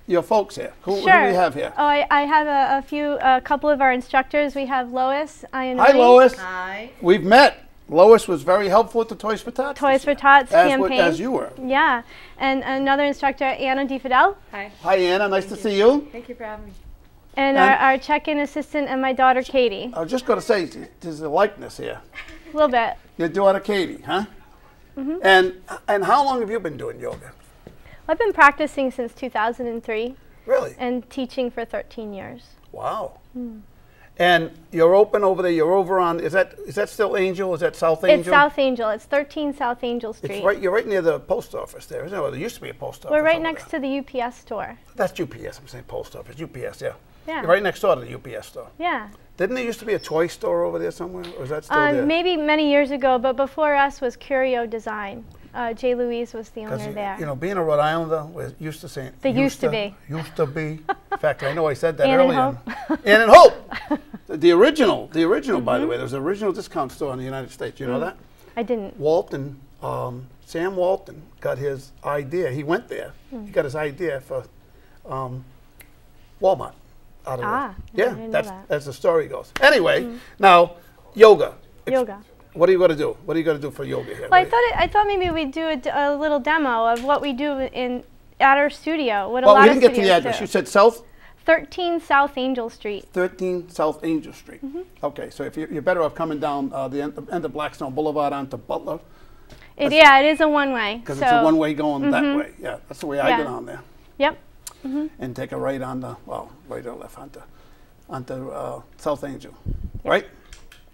Speaker 2: your folks here? Who do we have here?
Speaker 1: Oh, I have a couple of our instructors. We have Lois.
Speaker 2: Hi, Lois.
Speaker 5: Hi.
Speaker 2: We've met. Lois was very helpful at the Toys for Tots.
Speaker 1: Toys for Tots campaign.
Speaker 2: As you were.
Speaker 1: Yeah, and another instructor, Anna DiFidel.
Speaker 5: Hi.
Speaker 2: Hi, Anna. Nice to see you.
Speaker 5: Thank you for having me.
Speaker 1: And our check-in assistant and my daughter, Katie.
Speaker 2: I was just going to say, there's a likeness here.
Speaker 1: A little bit.
Speaker 2: Your daughter, Katie, huh?
Speaker 1: Mm-hmm.
Speaker 2: And how long have you been doing yoga?
Speaker 1: I've been practicing since 2003
Speaker 2: Really?
Speaker 1: and teaching for 13 years.
Speaker 2: Wow. And you're open over there. You're over on. Is that still Angel? Is that South Angel?
Speaker 1: It's South Angel. It's 13 South Angel Street.
Speaker 2: It's right. You're right near the post office there, isn't it? Well, there used to be a post office.
Speaker 1: We're right
Speaker 2: over
Speaker 1: next
Speaker 2: there.
Speaker 1: to the UPS store.
Speaker 2: That's UPS. I'm saying post office. UPS. Yeah.
Speaker 1: Yeah.
Speaker 2: You're right next door to the UPS store.
Speaker 1: Yeah.
Speaker 2: Didn't there used to be a toy store over there somewhere, or is that still there?
Speaker 1: Maybe many years ago, but before us was Curio Design.
Speaker 5: Jay Louise was the owner
Speaker 2: Because,
Speaker 5: there.
Speaker 2: you know, being a Rhode Islander, we're used to saying.
Speaker 5: They used to be.
Speaker 2: Used to be. In fact, I know I said that
Speaker 5: Ann and
Speaker 2: earlier.
Speaker 5: Hope.
Speaker 2: Ann and Hope. The original, by
Speaker 5: Mm-hmm.
Speaker 2: the way. There's an original discount store in the United States. You know that?
Speaker 5: I didn't.
Speaker 2: Walton, Sam Walton got his idea. He went there.
Speaker 5: Hmm.
Speaker 2: He got his idea for Walmart. Out of
Speaker 5: Ah,
Speaker 2: it. Yeah,
Speaker 5: I didn't know
Speaker 2: that's
Speaker 5: that.
Speaker 2: as the story goes. Anyway, now yoga.
Speaker 5: Yoga.
Speaker 2: What are you going to do? What are you going to do for yoga here?
Speaker 5: Well, I thought maybe we'd do a little demo of what we do at our studio. What a
Speaker 2: Well,
Speaker 5: lot
Speaker 2: we
Speaker 5: of
Speaker 2: didn't get to the
Speaker 5: studios
Speaker 2: address.
Speaker 5: do.
Speaker 2: You said South
Speaker 5: 13 South Angel Street.
Speaker 2: 13 South Angel Street.
Speaker 5: Mm-hmm.
Speaker 2: Okay, so if you're better off coming down the end of Blackstone Boulevard onto Butler,
Speaker 5: Yeah, it is a one-way.
Speaker 2: because
Speaker 5: so,
Speaker 2: it's a one-way going that way. Yeah, that's the way I
Speaker 5: Yeah.
Speaker 2: get on there.
Speaker 5: Yep.
Speaker 2: And take a right on the, right or left onto South Angel, right?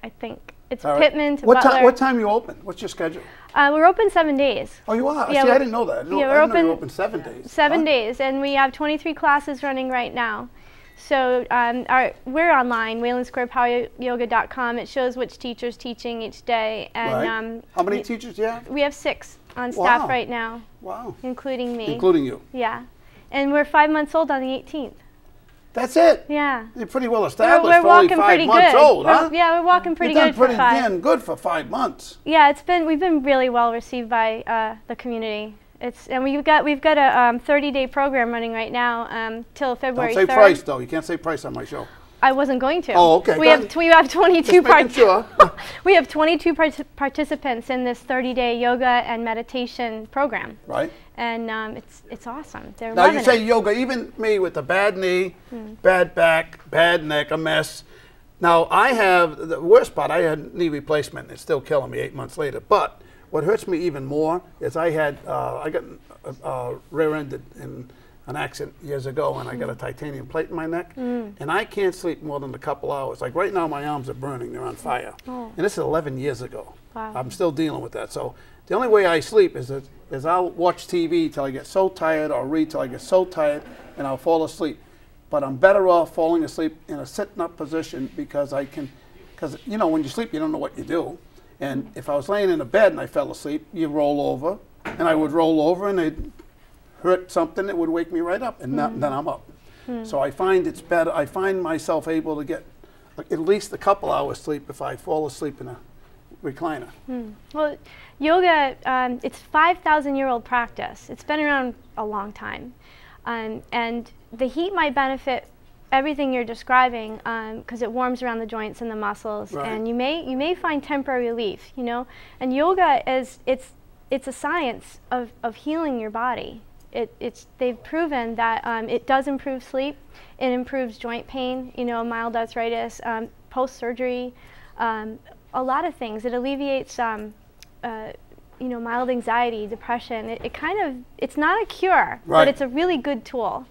Speaker 5: I think it's
Speaker 2: All right.
Speaker 5: Pittman to
Speaker 2: what
Speaker 5: Butler.
Speaker 2: What time you open? What's your schedule?
Speaker 5: We're open 7 days.
Speaker 2: Oh, you are?
Speaker 5: Yeah,
Speaker 2: See, I
Speaker 5: we're-
Speaker 2: didn't know that. I didn't
Speaker 5: yeah,
Speaker 2: know,
Speaker 5: we're
Speaker 2: I didn't know you were
Speaker 5: open
Speaker 2: open 7 days.
Speaker 5: 7
Speaker 2: Huh?
Speaker 5: days, and we have 23 classes running right now. So we're online, waylandsquarepoweryoga.com. It shows which teacher's teaching each day. And
Speaker 2: Right. How many teachers do you have?
Speaker 5: we have 6 on staff
Speaker 2: Wow.
Speaker 5: right now,
Speaker 2: Wow.
Speaker 5: including me.
Speaker 2: Including you.
Speaker 5: Yeah. And we're 5 months old on the 18th.
Speaker 2: That's it?
Speaker 5: Yeah.
Speaker 2: You're pretty well established
Speaker 5: We're
Speaker 2: for only
Speaker 5: walking
Speaker 2: 5
Speaker 5: pretty
Speaker 2: months
Speaker 5: good.
Speaker 2: old, huh?
Speaker 5: Yeah, we're walking pretty
Speaker 2: You've done
Speaker 5: good for
Speaker 2: pretty
Speaker 5: 5.
Speaker 2: damn good for 5 months.
Speaker 5: Yeah, we've been really well received by the community. And we've got a 30-day program running right now till February
Speaker 2: Don't say
Speaker 5: 3rd.
Speaker 2: price, though. You can't say price on my show.
Speaker 5: I wasn't going to.
Speaker 2: Oh, okay,
Speaker 5: We
Speaker 2: go
Speaker 5: have
Speaker 2: ahead.
Speaker 5: we have 22
Speaker 2: Just making sure.
Speaker 5: we have 22 participants in this 30-day yoga and meditation program,
Speaker 2: Right?
Speaker 5: and it's awesome. They're
Speaker 2: Now,
Speaker 5: loving
Speaker 2: you say
Speaker 5: it.
Speaker 2: yoga, even me with a bad knee, bad back, bad neck, a mess. Now, I have, the worst part, I had knee replacement. It's still killing me 8 months later. But what hurts me even more is I got rear-ended in an accident years ago, and I got a titanium plate in my neck, and I can't sleep more than a couple hours. Like right now, my arms are burning; they're on fire. And this is 11 years ago.
Speaker 5: Wow.
Speaker 2: I'm still dealing with that. So the only way I sleep is I'll watch TV till I get so tired, or read till I get so tired, and I'll fall asleep. But I'm better off falling asleep in a sitting up position because you know, when you sleep, you don't know what you do. And if I was laying in a bed and I fell asleep, you roll over, and I would roll over, and they'd hurt something that would wake me right up, and then I'm up. So I find it's better. I find myself able to get at least a couple hours sleep if I fall asleep in a recliner.
Speaker 5: Well, yoga, it's 5,000-year-old practice. It's been around a long time, and the heat might benefit everything you're describing because it warms around the joints and the muscles,
Speaker 2: Right.
Speaker 5: and you may find temporary relief. You know, and yoga it's a science of healing your body. They've proven that it does improve sleep, it improves joint pain, you know, mild arthritis, post-surgery, a lot of things. It alleviates, you know, mild anxiety, depression. It's not a cure,
Speaker 2: Right.
Speaker 5: but it's a really good tool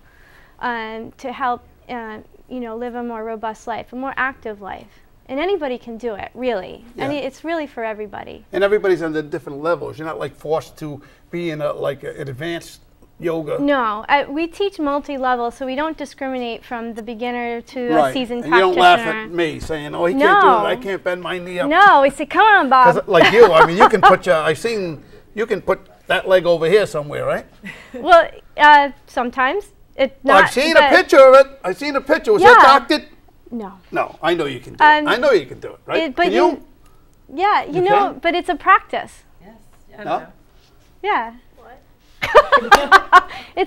Speaker 5: to help, you know, live a more robust life, a more active life. And anybody can do it, really.
Speaker 2: Yeah.
Speaker 5: I mean, it's really for everybody.
Speaker 2: And everybody's on the different levels. You're not like forced to be in an advanced yoga.
Speaker 5: No, we teach multi-level, so we don't discriminate from the beginner to a
Speaker 2: Right.
Speaker 5: seasoned
Speaker 2: And you don't
Speaker 5: practitioner.
Speaker 2: laugh at me saying, "Oh, he can't do
Speaker 5: No.
Speaker 2: it. I can't bend my knee up."
Speaker 5: No, we say, come on, Bob.
Speaker 2: 'Cause like you, I mean, you can put you can put that leg over here somewhere, right?
Speaker 5: Well, sometimes it
Speaker 2: Well,
Speaker 5: not.
Speaker 2: I've seen a
Speaker 5: but-
Speaker 2: picture of it. I've seen a picture. Was
Speaker 5: Yeah.
Speaker 2: that doctored?
Speaker 5: No.
Speaker 2: No, I know you can do it. I know you can do it, right?
Speaker 5: But
Speaker 2: can you?
Speaker 5: Yeah, you
Speaker 2: You
Speaker 5: know,
Speaker 2: can?
Speaker 5: but it's a practice.
Speaker 2: No?
Speaker 5: Yeah.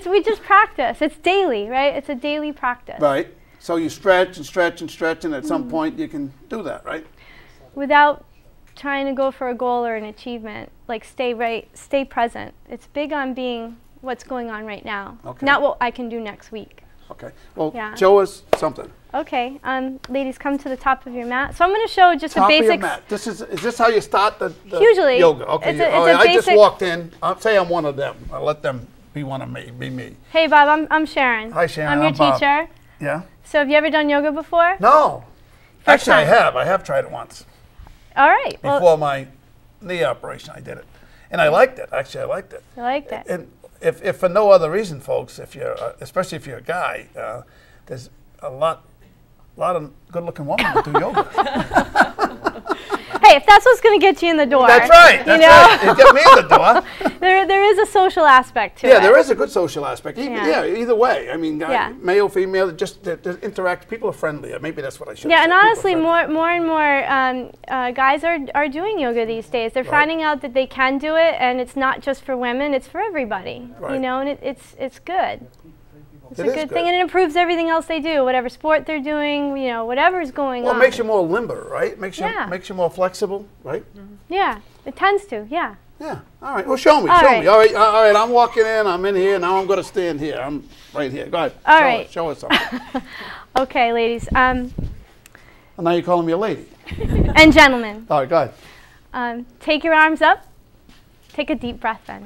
Speaker 5: We just practice. It's daily, right? It's a daily practice.
Speaker 2: Right. So you stretch and stretch and stretch, and at some
Speaker 5: Mm-hmm.
Speaker 2: point you can do that, right?
Speaker 5: Without trying to go for a goal or an achievement, like stay present. It's big on being what's going on right now,
Speaker 2: Okay.
Speaker 5: not what I can do next week.
Speaker 2: Okay. Well,
Speaker 5: Yeah.
Speaker 2: show us something.
Speaker 5: Okay, ladies, come to the top of your mat. So I'm going to show just
Speaker 2: Top
Speaker 5: the
Speaker 2: of your
Speaker 5: basics.
Speaker 2: mat. Is this how you start the
Speaker 5: Usually,
Speaker 2: yoga? Okay.
Speaker 5: it's a
Speaker 2: all right, I just
Speaker 5: basic-
Speaker 2: walked in. I'll say I'm one of them. I'll let them be one of me. Be me.
Speaker 5: Hey, Bob, I'm Sharon.
Speaker 2: Hi, Sharon,
Speaker 5: I'm your
Speaker 2: I'm Bob.
Speaker 5: teacher.
Speaker 2: Yeah.
Speaker 5: So have you ever done yoga before?
Speaker 2: No.
Speaker 5: First
Speaker 2: Actually,
Speaker 5: time.
Speaker 2: I have tried it once.
Speaker 5: All right. Well,
Speaker 2: Before my knee operation, I did it, and I liked it. Actually, I liked it.
Speaker 5: I liked it.
Speaker 2: And if for no other reason, folks, if you're especially if you're a guy, there's a lot of good-looking women that do yoga.
Speaker 5: Hey, if that's what's going to get you in the door.
Speaker 2: That's right. That's right. It got me in the door.
Speaker 5: There is a social aspect to it.
Speaker 2: Yeah, there is a good social aspect.
Speaker 5: Yeah.
Speaker 2: Either way. I mean,
Speaker 5: Yeah.
Speaker 2: male, female, just to interact. People are friendlier. Maybe that's what I should
Speaker 5: Yeah,
Speaker 2: say.
Speaker 5: and
Speaker 2: People are
Speaker 5: honestly,
Speaker 2: friendlier.
Speaker 5: more and more guys are doing yoga these days. They're finding out that they can do it, and it's not just for women; it's for everybody.
Speaker 2: Right.
Speaker 5: You know, and it's good. It's
Speaker 2: It
Speaker 5: a
Speaker 2: is
Speaker 5: good
Speaker 2: good.
Speaker 5: thing, and it improves everything else they do, whatever sport they're doing. You know, whatever's going
Speaker 2: Well,
Speaker 5: on.
Speaker 2: it makes you more limber, right? Makes you more flexible, right?
Speaker 5: Yeah, it tends to. Yeah.
Speaker 2: Yeah. All right. Well, show me.
Speaker 5: All
Speaker 2: Show
Speaker 5: right.
Speaker 2: me. All right. All right. I'm walking in. I'm in here. Now I'm going to stand here. I'm right here. Go ahead.
Speaker 5: All right.
Speaker 2: Show us something.
Speaker 5: Okay, ladies.
Speaker 2: And now you're calling me a lady.
Speaker 5: And gentlemen,
Speaker 2: All right. Go ahead.
Speaker 5: take your arms up. Take a deep breath in.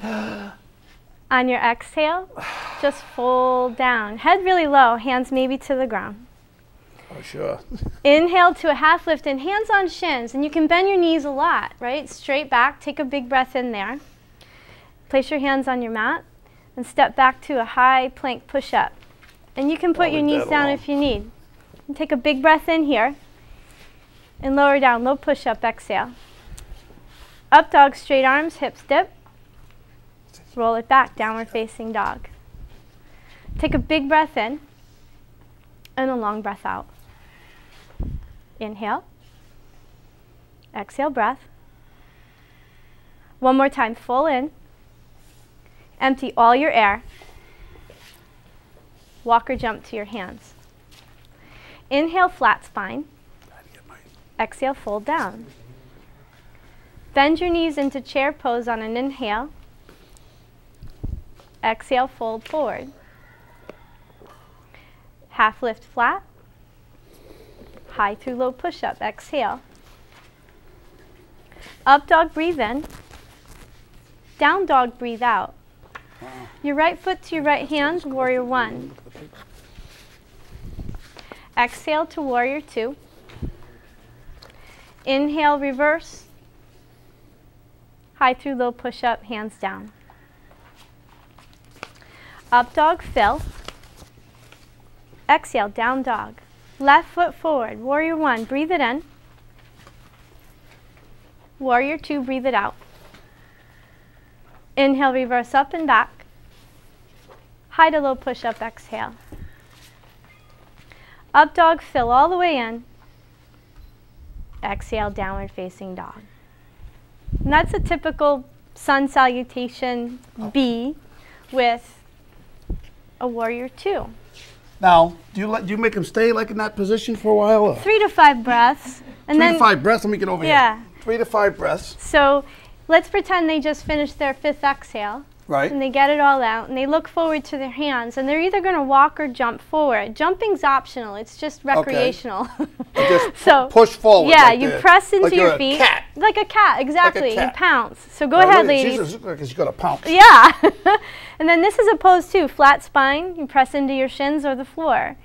Speaker 5: On your exhale, just fold down. Head really low, hands maybe to the ground.
Speaker 2: Oh, sure.
Speaker 5: Inhale to a half lift and hands on shins. And you can bend your knees a lot, right? Straight back. Take a big breath in there. Place your hands on your mat and step back to a high plank push-up. And you can put your
Speaker 2: leave
Speaker 5: knees
Speaker 2: that
Speaker 5: down
Speaker 2: alone.
Speaker 5: if you need. And take a big breath in here and lower down. Low push-up, exhale. Up dog, straight arms, hips dip. Roll it back, downward facing dog. Take a big breath in and a long breath out. Inhale. Exhale, breath. One more time, full in. Empty all your air. Walk or jump to your hands. Inhale, flat spine. Exhale, fold down. Bend your knees into chair pose on an inhale. Exhale, fold forward. Half lift flat. High through low push-up. Exhale. Up dog, breathe in. Down dog, breathe out. Your right foot to your right hand, warrior one. Exhale to warrior two. Inhale, reverse. High through low push-up, hands down. Up dog, fill. Exhale, down dog. Left foot forward, warrior one, breathe it in. Warrior two, breathe it out. Inhale, reverse up and back. High to low push-up, exhale. Up dog, fill all the way in. Exhale, downward facing dog. And that's a typical sun salutation B with a warrior two.
Speaker 2: Now, do you make them stay like in that position for a while? Or?
Speaker 5: 3 to 5 breaths. And
Speaker 2: 3
Speaker 5: then,
Speaker 2: to 5 breaths. Let me get over
Speaker 5: Yeah.
Speaker 2: here. 3 to 5 breaths.
Speaker 5: So let's pretend they just finished their 5th exhale.
Speaker 2: Right.
Speaker 5: And they get it all out and they look forward to their hands and they're either going to walk or jump forward. Jumping's optional. It's just recreational.
Speaker 2: Just
Speaker 5: So
Speaker 2: push forward.
Speaker 5: yeah,
Speaker 2: like
Speaker 5: you
Speaker 2: the-
Speaker 5: press into
Speaker 2: like
Speaker 5: your
Speaker 2: you're a
Speaker 5: feet.
Speaker 2: cat.
Speaker 5: Like a cat, exactly.
Speaker 2: cat.
Speaker 5: You pounce. So go
Speaker 2: Oh,
Speaker 5: ahead,
Speaker 2: really?
Speaker 5: ladies.
Speaker 2: Jesus, looks like she's got a pounce.
Speaker 5: Yeah. And then this is a pose too. Flat spine. You press into your shins or the floor.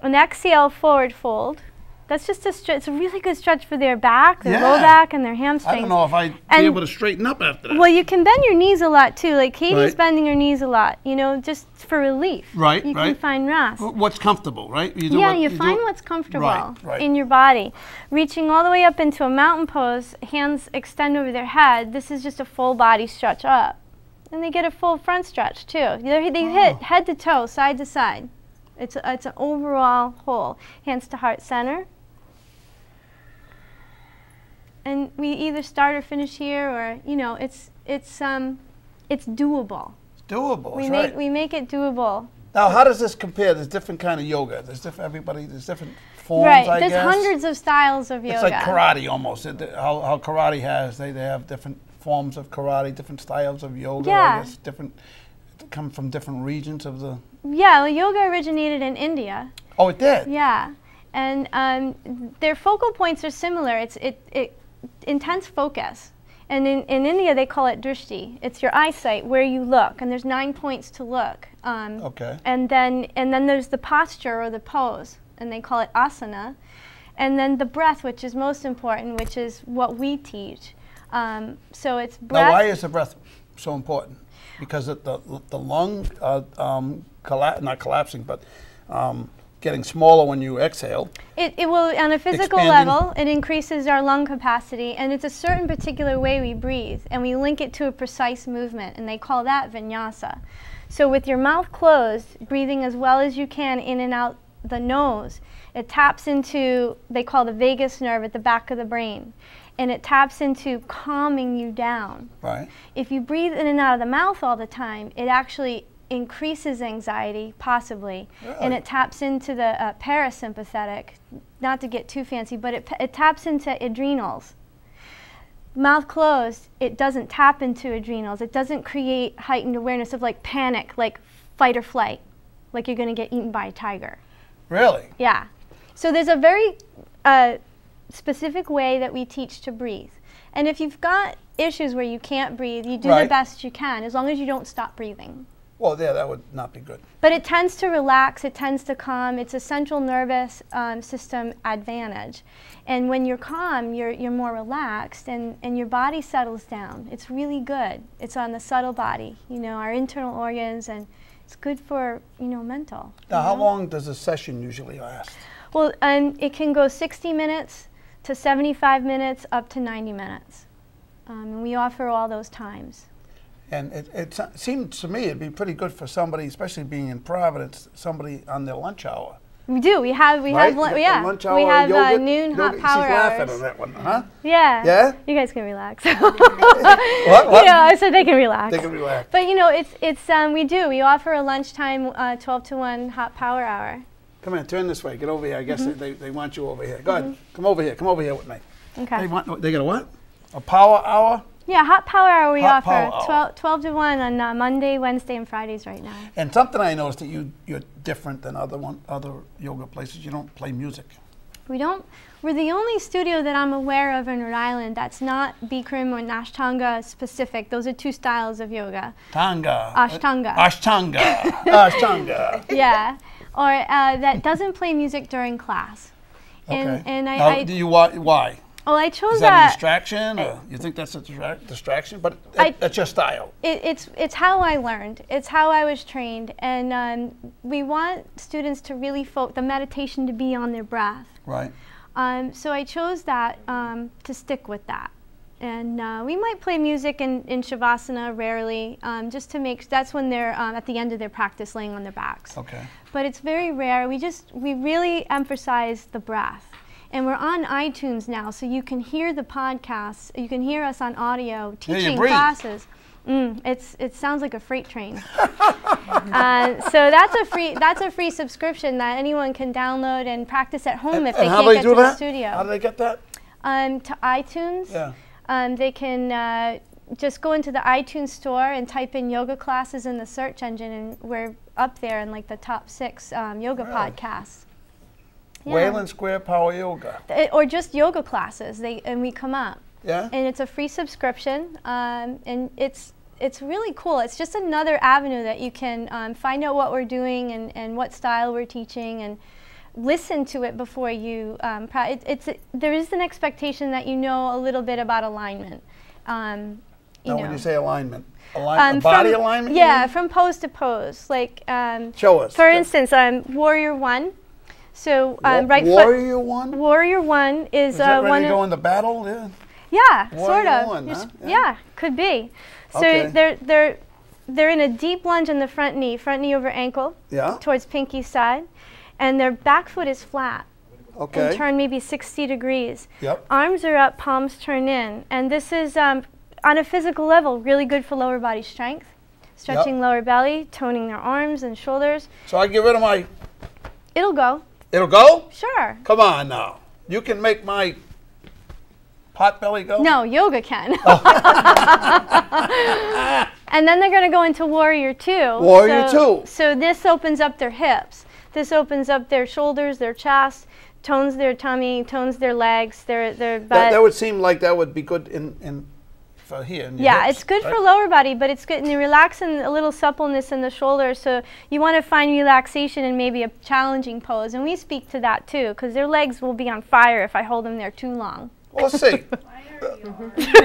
Speaker 5: An exhale, forward fold. That's just a stretch. It's a really good stretch for their back, their low
Speaker 2: Yeah.
Speaker 5: back, and their hamstrings.
Speaker 2: I don't know if I'd be
Speaker 5: And-
Speaker 2: able to straighten up after that.
Speaker 5: Well, you can bend your knees a lot too. Like Katie's
Speaker 2: Right.
Speaker 5: bending her knees a lot, you know, just for relief.
Speaker 2: Right,
Speaker 5: You can
Speaker 2: right.
Speaker 5: find rest.
Speaker 2: What's comfortable, right? You do
Speaker 5: Yeah,
Speaker 2: what-
Speaker 5: you
Speaker 2: do
Speaker 5: find
Speaker 2: it-
Speaker 5: what's comfortable
Speaker 2: Right.
Speaker 5: in your body. Reaching all the way up into a mountain pose, hands extend over their head. This is just a full body stretch up. And they get a full front stretch too. They hit head to toe, side to side. It's an overall whole. Hands to heart center. And we either start or finish here, or you know, it's doable.
Speaker 2: It's doable.
Speaker 5: We
Speaker 2: That's right.
Speaker 5: make it doable.
Speaker 2: Now, how does this compare? There's different kind of yoga. There's different forms,
Speaker 5: Right.
Speaker 2: I
Speaker 5: There's
Speaker 2: guess.
Speaker 5: hundreds of styles of yoga.
Speaker 2: It's like karate almost. How karate has, they have different forms of karate, different styles of yoga.
Speaker 5: Yeah.
Speaker 2: I guess come from different regions of the.
Speaker 5: Yeah, well, yoga originated in India.
Speaker 2: Oh, it did.
Speaker 5: Yeah, and their focal points are similar. It's intense focus, and in India they call it drishti. It's your eyesight, where you look, and there's 9 points to look.
Speaker 2: Okay.
Speaker 5: And then there's the posture or the pose, and they call it asana, and then the breath, which is most important, which is what we teach. So it's breath.
Speaker 2: Now, why is the breath so important? Because the lung not collapsing, but getting smaller when you exhale.
Speaker 5: It will, on a physical
Speaker 2: Expanding.
Speaker 5: level, it increases our lung capacity, and it's a certain particular way we breathe, and we link it to a precise movement, and they call that vinyasa. So with your mouth closed, breathing as well as you can in and out the nose, it taps into, they call the vagus nerve at the back of the brain, and it taps into calming you down.
Speaker 2: Right.
Speaker 5: If you breathe in and out of the mouth all the time, it actually increases anxiety, possibly, and
Speaker 2: Really?
Speaker 5: it taps into the parasympathetic, not to get too fancy, but it taps into adrenals. Mouth closed, it doesn't tap into adrenals. It doesn't create heightened awareness of like panic, like fight or flight, like you're going to get eaten by a tiger.
Speaker 2: Really?
Speaker 5: Yeah. So there's a very specific way that we teach to breathe. And if you've got issues where you can't breathe, you do the
Speaker 2: Right.
Speaker 5: best you can, as long as you don't stop breathing.
Speaker 2: Well, yeah, that would not be good.
Speaker 5: But it tends to relax, it tends to calm. It's a central nervous system advantage. And when you're calm, you're more relaxed and your body settles down. It's really good. It's on the subtle body, you know, our internal organs, and it's good for, you know, mental.
Speaker 2: Now,
Speaker 5: you
Speaker 2: how
Speaker 5: know?
Speaker 2: long does a session usually last?
Speaker 5: Well, it can go 60 minutes to 75 minutes up to 90 minutes. And we offer all those times.
Speaker 2: And it seemed to me it'd be pretty good for somebody, especially being in Providence, somebody on their lunch hour.
Speaker 5: We do. We have
Speaker 2: Right?
Speaker 5: yeah.
Speaker 2: Lunch
Speaker 5: We
Speaker 2: hour,
Speaker 5: have
Speaker 2: yoga,
Speaker 5: noon hot
Speaker 2: yoga.
Speaker 5: power
Speaker 2: She's laughing
Speaker 5: hours.
Speaker 2: on that one, huh?
Speaker 5: Yeah.
Speaker 2: Yeah?
Speaker 5: You guys can relax.
Speaker 2: What?
Speaker 5: Yeah, I said they can relax.
Speaker 2: They can relax.
Speaker 5: But you know, we offer a lunchtime 12 to 1 hot power hour.
Speaker 2: Come here, turn this way. Get over here. I guess
Speaker 5: Mm-hmm.
Speaker 2: they want you over here. Go ahead. Come over here. Come over here with me.
Speaker 5: Okay.
Speaker 2: They got a what? A power hour?
Speaker 5: Yeah, hot power hour we
Speaker 2: Hot
Speaker 5: offer
Speaker 2: power hour.
Speaker 5: 12 to 1 on Monday, Wednesday, and Fridays right now.
Speaker 2: And something I noticed that you're different than other yoga places. You don't play music.
Speaker 5: We're the only studio that I'm aware of in Rhode Island that's not Bikram or Ashtanga specific. Those are two styles of yoga.
Speaker 2: Tanga.
Speaker 5: Ashtanga.
Speaker 2: Ashtanga. Ashtanga.
Speaker 5: Yeah, or that doesn't play music during class.
Speaker 2: Okay.
Speaker 5: And
Speaker 2: Now, do you why?
Speaker 5: well, I chose
Speaker 2: Is that a
Speaker 5: that.
Speaker 2: distraction? Or you think that's a distraction? But that's your style.
Speaker 5: It's how I learned. It's how I was trained, and we want students to really the meditation to be on their breath.
Speaker 2: Right.
Speaker 5: So I chose that to stick with that. And we might play music in Shavasana rarely, just to that's when they're at the end of their practice laying on their backs.
Speaker 2: Okay.
Speaker 5: But it's very rare. We really emphasize the breath. And we're on iTunes now, so you can hear the podcasts. You can hear us on audio teaching
Speaker 2: breathe.
Speaker 5: classes. It sounds like a freight train. So that's a free subscription that anyone can download and practice at home if they
Speaker 2: how
Speaker 5: can't
Speaker 2: do
Speaker 5: get
Speaker 2: they
Speaker 5: to
Speaker 2: do
Speaker 5: the
Speaker 2: that?
Speaker 5: studio.
Speaker 2: How do they get that?
Speaker 5: To iTunes.
Speaker 2: Yeah.
Speaker 5: They can just go into the iTunes store and type in yoga classes in the search engine, and we're up there in like the top 6 yoga
Speaker 2: Really?
Speaker 5: podcasts. Yeah.
Speaker 2: Wayland Square Power Yoga.
Speaker 5: Or just yoga classes, and we come up.
Speaker 2: Yeah.
Speaker 5: And it's a free subscription, and it's really cool. It's just another avenue that you can find out what we're doing and what style we're teaching, and listen to it before you. There is an expectation that you know a little bit about alignment.
Speaker 2: Now, when you say alignment, body alignment? you
Speaker 5: Yeah,
Speaker 2: mean?
Speaker 5: from pose to pose. Like
Speaker 2: Show us.
Speaker 5: for instance, Warrior 1. So right
Speaker 2: Warrior One?
Speaker 5: foot. Warrior 1 is
Speaker 2: Is that
Speaker 5: one
Speaker 2: ready to
Speaker 5: of
Speaker 2: go into battle? Yeah.
Speaker 5: Yeah,
Speaker 2: Warrior
Speaker 5: sort of.
Speaker 2: one,
Speaker 5: You're
Speaker 2: huh?
Speaker 5: s-
Speaker 2: Yeah.
Speaker 5: yeah, could be. So
Speaker 2: Okay.
Speaker 5: they're in a deep lunge on the front knee over ankle,
Speaker 2: Yeah.
Speaker 5: towards pinky side, and their back foot is flat
Speaker 2: Okay.
Speaker 5: and turned maybe 60 degrees.
Speaker 2: Yep.
Speaker 5: Arms are up, palms turn in, and this is on a physical level really good for lower body strength, stretching lower belly, toning their arms and shoulders.
Speaker 2: So I get rid of my.
Speaker 5: It'll go.
Speaker 2: It'll go?
Speaker 5: Sure.
Speaker 2: Come on now. You can make my pot belly go?
Speaker 5: No, yoga can. And then they're going to go into Warrior 2.
Speaker 2: Warrior 2.
Speaker 5: So this opens up their hips. This opens up their shoulders, their chest, tones their tummy, tones their legs, their butt.
Speaker 2: That would seem like that would be good for here. In your
Speaker 5: Yeah,
Speaker 2: hips,
Speaker 5: it's good
Speaker 2: right?
Speaker 5: for lower body, but it's good, and they relax and a little suppleness in the shoulders. So you want to find relaxation in maybe a challenging pose, and we speak to that too, because their legs will be on fire if I hold them there too long.
Speaker 2: Well, let's see. They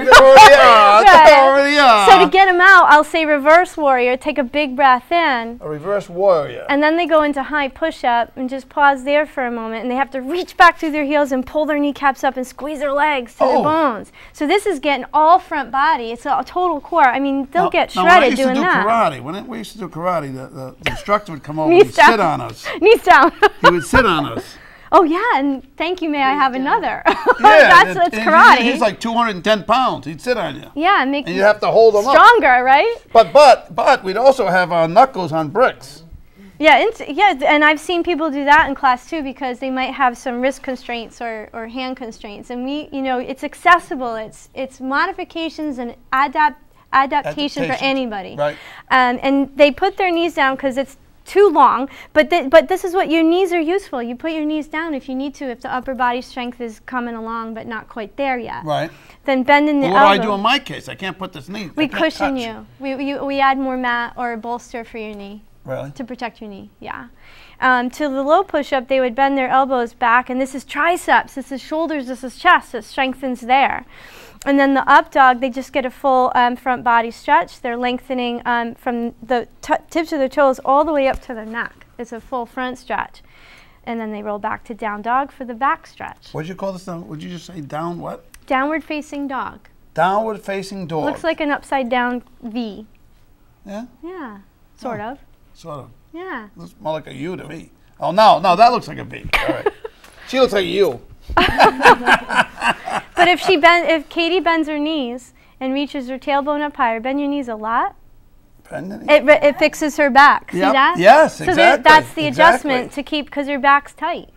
Speaker 2: already are. They already are.
Speaker 5: So to get them out, I'll say reverse warrior. Take a big breath in.
Speaker 2: A reverse warrior.
Speaker 5: And then they go into high push-up and just pause there for a moment. And they have to reach back through their heels and pull their kneecaps up and squeeze their legs to their bones. So this is getting all front body. It's a total core. I mean, they'll get shredded doing that.
Speaker 2: When we used to do karate, the instructor would come over and sit on us.
Speaker 5: Knees down.
Speaker 2: He would sit on us.
Speaker 5: Oh yeah, and thank you, may I have another?
Speaker 2: Yeah,
Speaker 5: that's karate.
Speaker 2: He's like 210 pounds. He'd sit on you.
Speaker 5: Yeah, and make
Speaker 2: you have to hold him
Speaker 5: stronger,
Speaker 2: up.
Speaker 5: Right?
Speaker 2: But we'd also have our knuckles on bricks.
Speaker 5: Yeah, and I've seen people do that in class too because they might have some wrist constraints or hand constraints, and it's accessible. It's modifications and adaptation for anybody.
Speaker 2: Right.
Speaker 5: And they put their knees down because it's too long, but this is what your knees are useful. You put your knees down if you need to, if the upper body strength is coming along but not quite there yet.
Speaker 2: Right.
Speaker 5: Then bend in the elbow.
Speaker 2: What do I do in my case? I can't put this knee.
Speaker 5: We cushion you. We add more mat or a bolster for your knee.
Speaker 2: Really?
Speaker 5: To protect your knee, yeah. To the low push-up, they would bend their elbows back, and this is triceps, this is shoulders, this is chest. It strengthens there. And then the up dog, they just get a full front body stretch. They're lengthening from the tips of their toes all the way up to their neck. It's a full front stretch. And then they roll back to down dog for the back stretch.
Speaker 2: What did you call this? Would you just say down what?
Speaker 5: Downward facing dog.
Speaker 2: Downward facing dog.
Speaker 5: Looks like an upside down V.
Speaker 2: Yeah?
Speaker 5: Yeah, sort of.
Speaker 2: Sort of.
Speaker 5: Yeah.
Speaker 2: Looks more like a U to me. Oh, no, that looks like a V. All right. She looks like a U.
Speaker 5: But if Katie bends her knees and reaches her tailbone up higher, bend your knees a lot. It fixes her back.
Speaker 2: Yep.
Speaker 5: See that?
Speaker 2: Yes,
Speaker 5: so
Speaker 2: exactly.
Speaker 5: That's the adjustment to keep because her back's tight.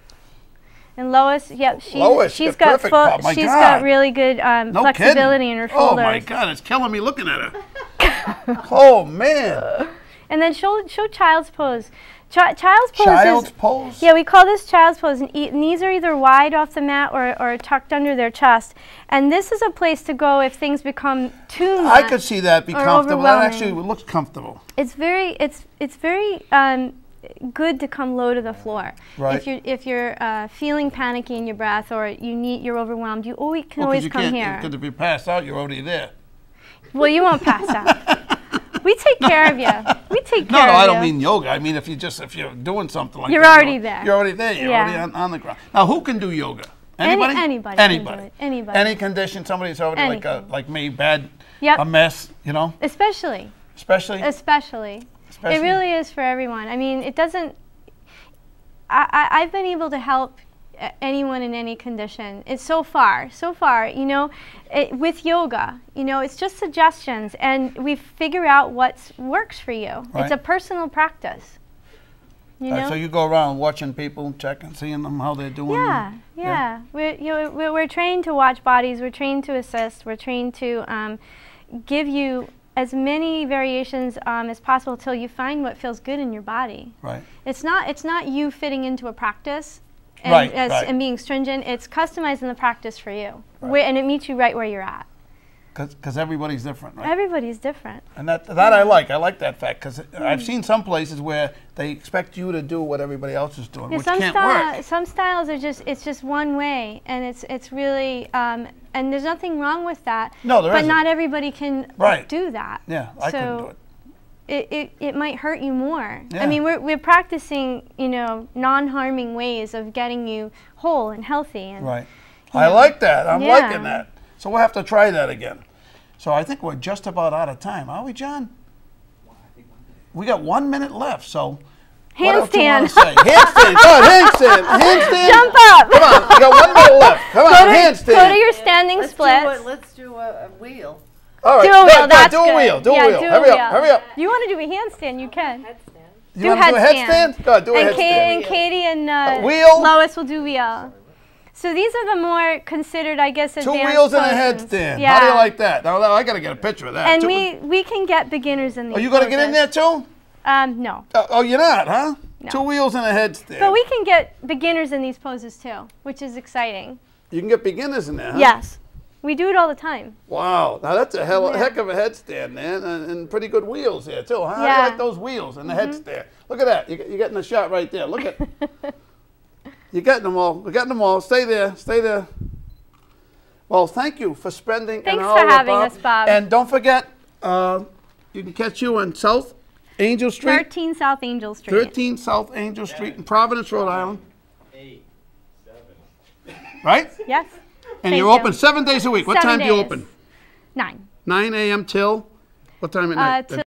Speaker 5: And Lois, yep, she's got got really good flexibility in her shoulders.
Speaker 2: Oh my God, it's killing me looking at her. Oh man.
Speaker 5: And then show child's pose. Child's pose.
Speaker 2: Child's pose?
Speaker 5: Yeah, we call this child's pose. Knees are either wide off the mat or tucked under their chest. And this is a place to go if things become too much.
Speaker 2: I could see that be comfortable. That actually looks comfortable.
Speaker 5: It's very good to come low to the floor.
Speaker 2: Right.
Speaker 5: If you're feeling panicky in your breath or you're overwhelmed, you can always come here.
Speaker 2: Because if you pass out, you're already there.
Speaker 5: Well, you won't pass out. We take care of you. We take care of you.
Speaker 2: No, I don't mean yoga. I mean if you're doing something like that.
Speaker 5: You're already there.
Speaker 2: You're already there. You're already on the ground. Now, who can do yoga? Anybody?
Speaker 5: Anybody.
Speaker 2: Anybody.
Speaker 5: Can do it. Anybody.
Speaker 2: Any condition, somebody's already like me, bad,
Speaker 5: yep.
Speaker 2: a mess,
Speaker 5: Especially. It really is for everyone. I mean, it doesn't. I've been able to help anyone in any condition. It's so far, with yoga, it's just suggestions, and we figure out what works for you. Right. It's a personal practice.
Speaker 2: So you go around watching people, checking, seeing them how they're doing.
Speaker 5: Yeah. We're trained to watch bodies. We're trained to assist. We're trained to give you as many variations as possible till you find what feels good in your body.
Speaker 2: Right.
Speaker 5: It's not you fitting into a practice. And being stringent, it's customizing the practice for you, and it meets you right where you're at.
Speaker 2: Because everybody's different, right?
Speaker 5: Everybody's different.
Speaker 2: And that I like. I like that fact because I've seen some places where they expect you to do what everybody else is doing, which can't work.
Speaker 5: Some styles are just one way, and it's really and there's nothing wrong with that.
Speaker 2: No, there isn't.
Speaker 5: But not everybody can do that.
Speaker 2: Yeah, I couldn't do it.
Speaker 5: It might hurt you more.
Speaker 2: Yeah.
Speaker 5: I mean, we're practicing, non-harming ways of getting you whole and healthy. And,
Speaker 2: right. I like that. I'm liking that. So we'll have to try that again. So I think we're just about out of time, are we, John? We got 1 minute left. So
Speaker 5: handstand.
Speaker 2: Handstand. Go on, handstand. Handstand.
Speaker 5: Jump up.
Speaker 2: Come on. We got 1 minute left. Come on, handstand.
Speaker 5: Go to your standing splits.
Speaker 6: Let's do a wheel.
Speaker 2: All right,
Speaker 5: do a wheel. That's
Speaker 2: do a wheel. Do a wheel. Hurry up.
Speaker 5: You want to do a handstand? You can.
Speaker 2: You want to do a headstand? Go ahead, do a headstand.
Speaker 5: And Katie and
Speaker 2: wheel.
Speaker 5: Lois will do wheel. So these are the more considered, I guess, advanced
Speaker 2: 2 wheels and a
Speaker 5: poses.
Speaker 2: headstand.
Speaker 5: Yeah.
Speaker 2: How do you like that? Now, I got to get a picture of that.
Speaker 5: And we can get beginners in these.
Speaker 2: Are you going to get in there too?
Speaker 5: No.
Speaker 2: Oh, you're not, huh?
Speaker 5: No.
Speaker 2: 2 wheels and a headstand.
Speaker 5: But we can get beginners in these poses too, which is exciting.
Speaker 2: You can get beginners in there, huh?
Speaker 5: Yes. We do it all the time.
Speaker 2: Wow. Now, that's a heck of a headstand, man. And pretty good wheels here, too. Huh? How do you like those wheels and the headstand? Look at that. You're getting a shot right there. Look at You're getting them all. We're getting them all. Stay there. Stay there. Well, thank you for spending
Speaker 5: Thanks
Speaker 2: an hour
Speaker 5: for
Speaker 2: with
Speaker 5: having us, Bob.
Speaker 2: And don't forget, you can catch you on South Angel Street.
Speaker 5: 13 South Angel Street.
Speaker 2: 13 South Angel Street in Providence, Rhode Island.
Speaker 6: 8, 7.
Speaker 2: Right?
Speaker 5: Yes.
Speaker 2: And
Speaker 5: Thank
Speaker 2: you're
Speaker 5: you.
Speaker 2: open 7 days a week. What
Speaker 5: 7
Speaker 2: time do you
Speaker 5: days.
Speaker 2: open?
Speaker 5: 9.
Speaker 2: 9 a.m. till what time at night?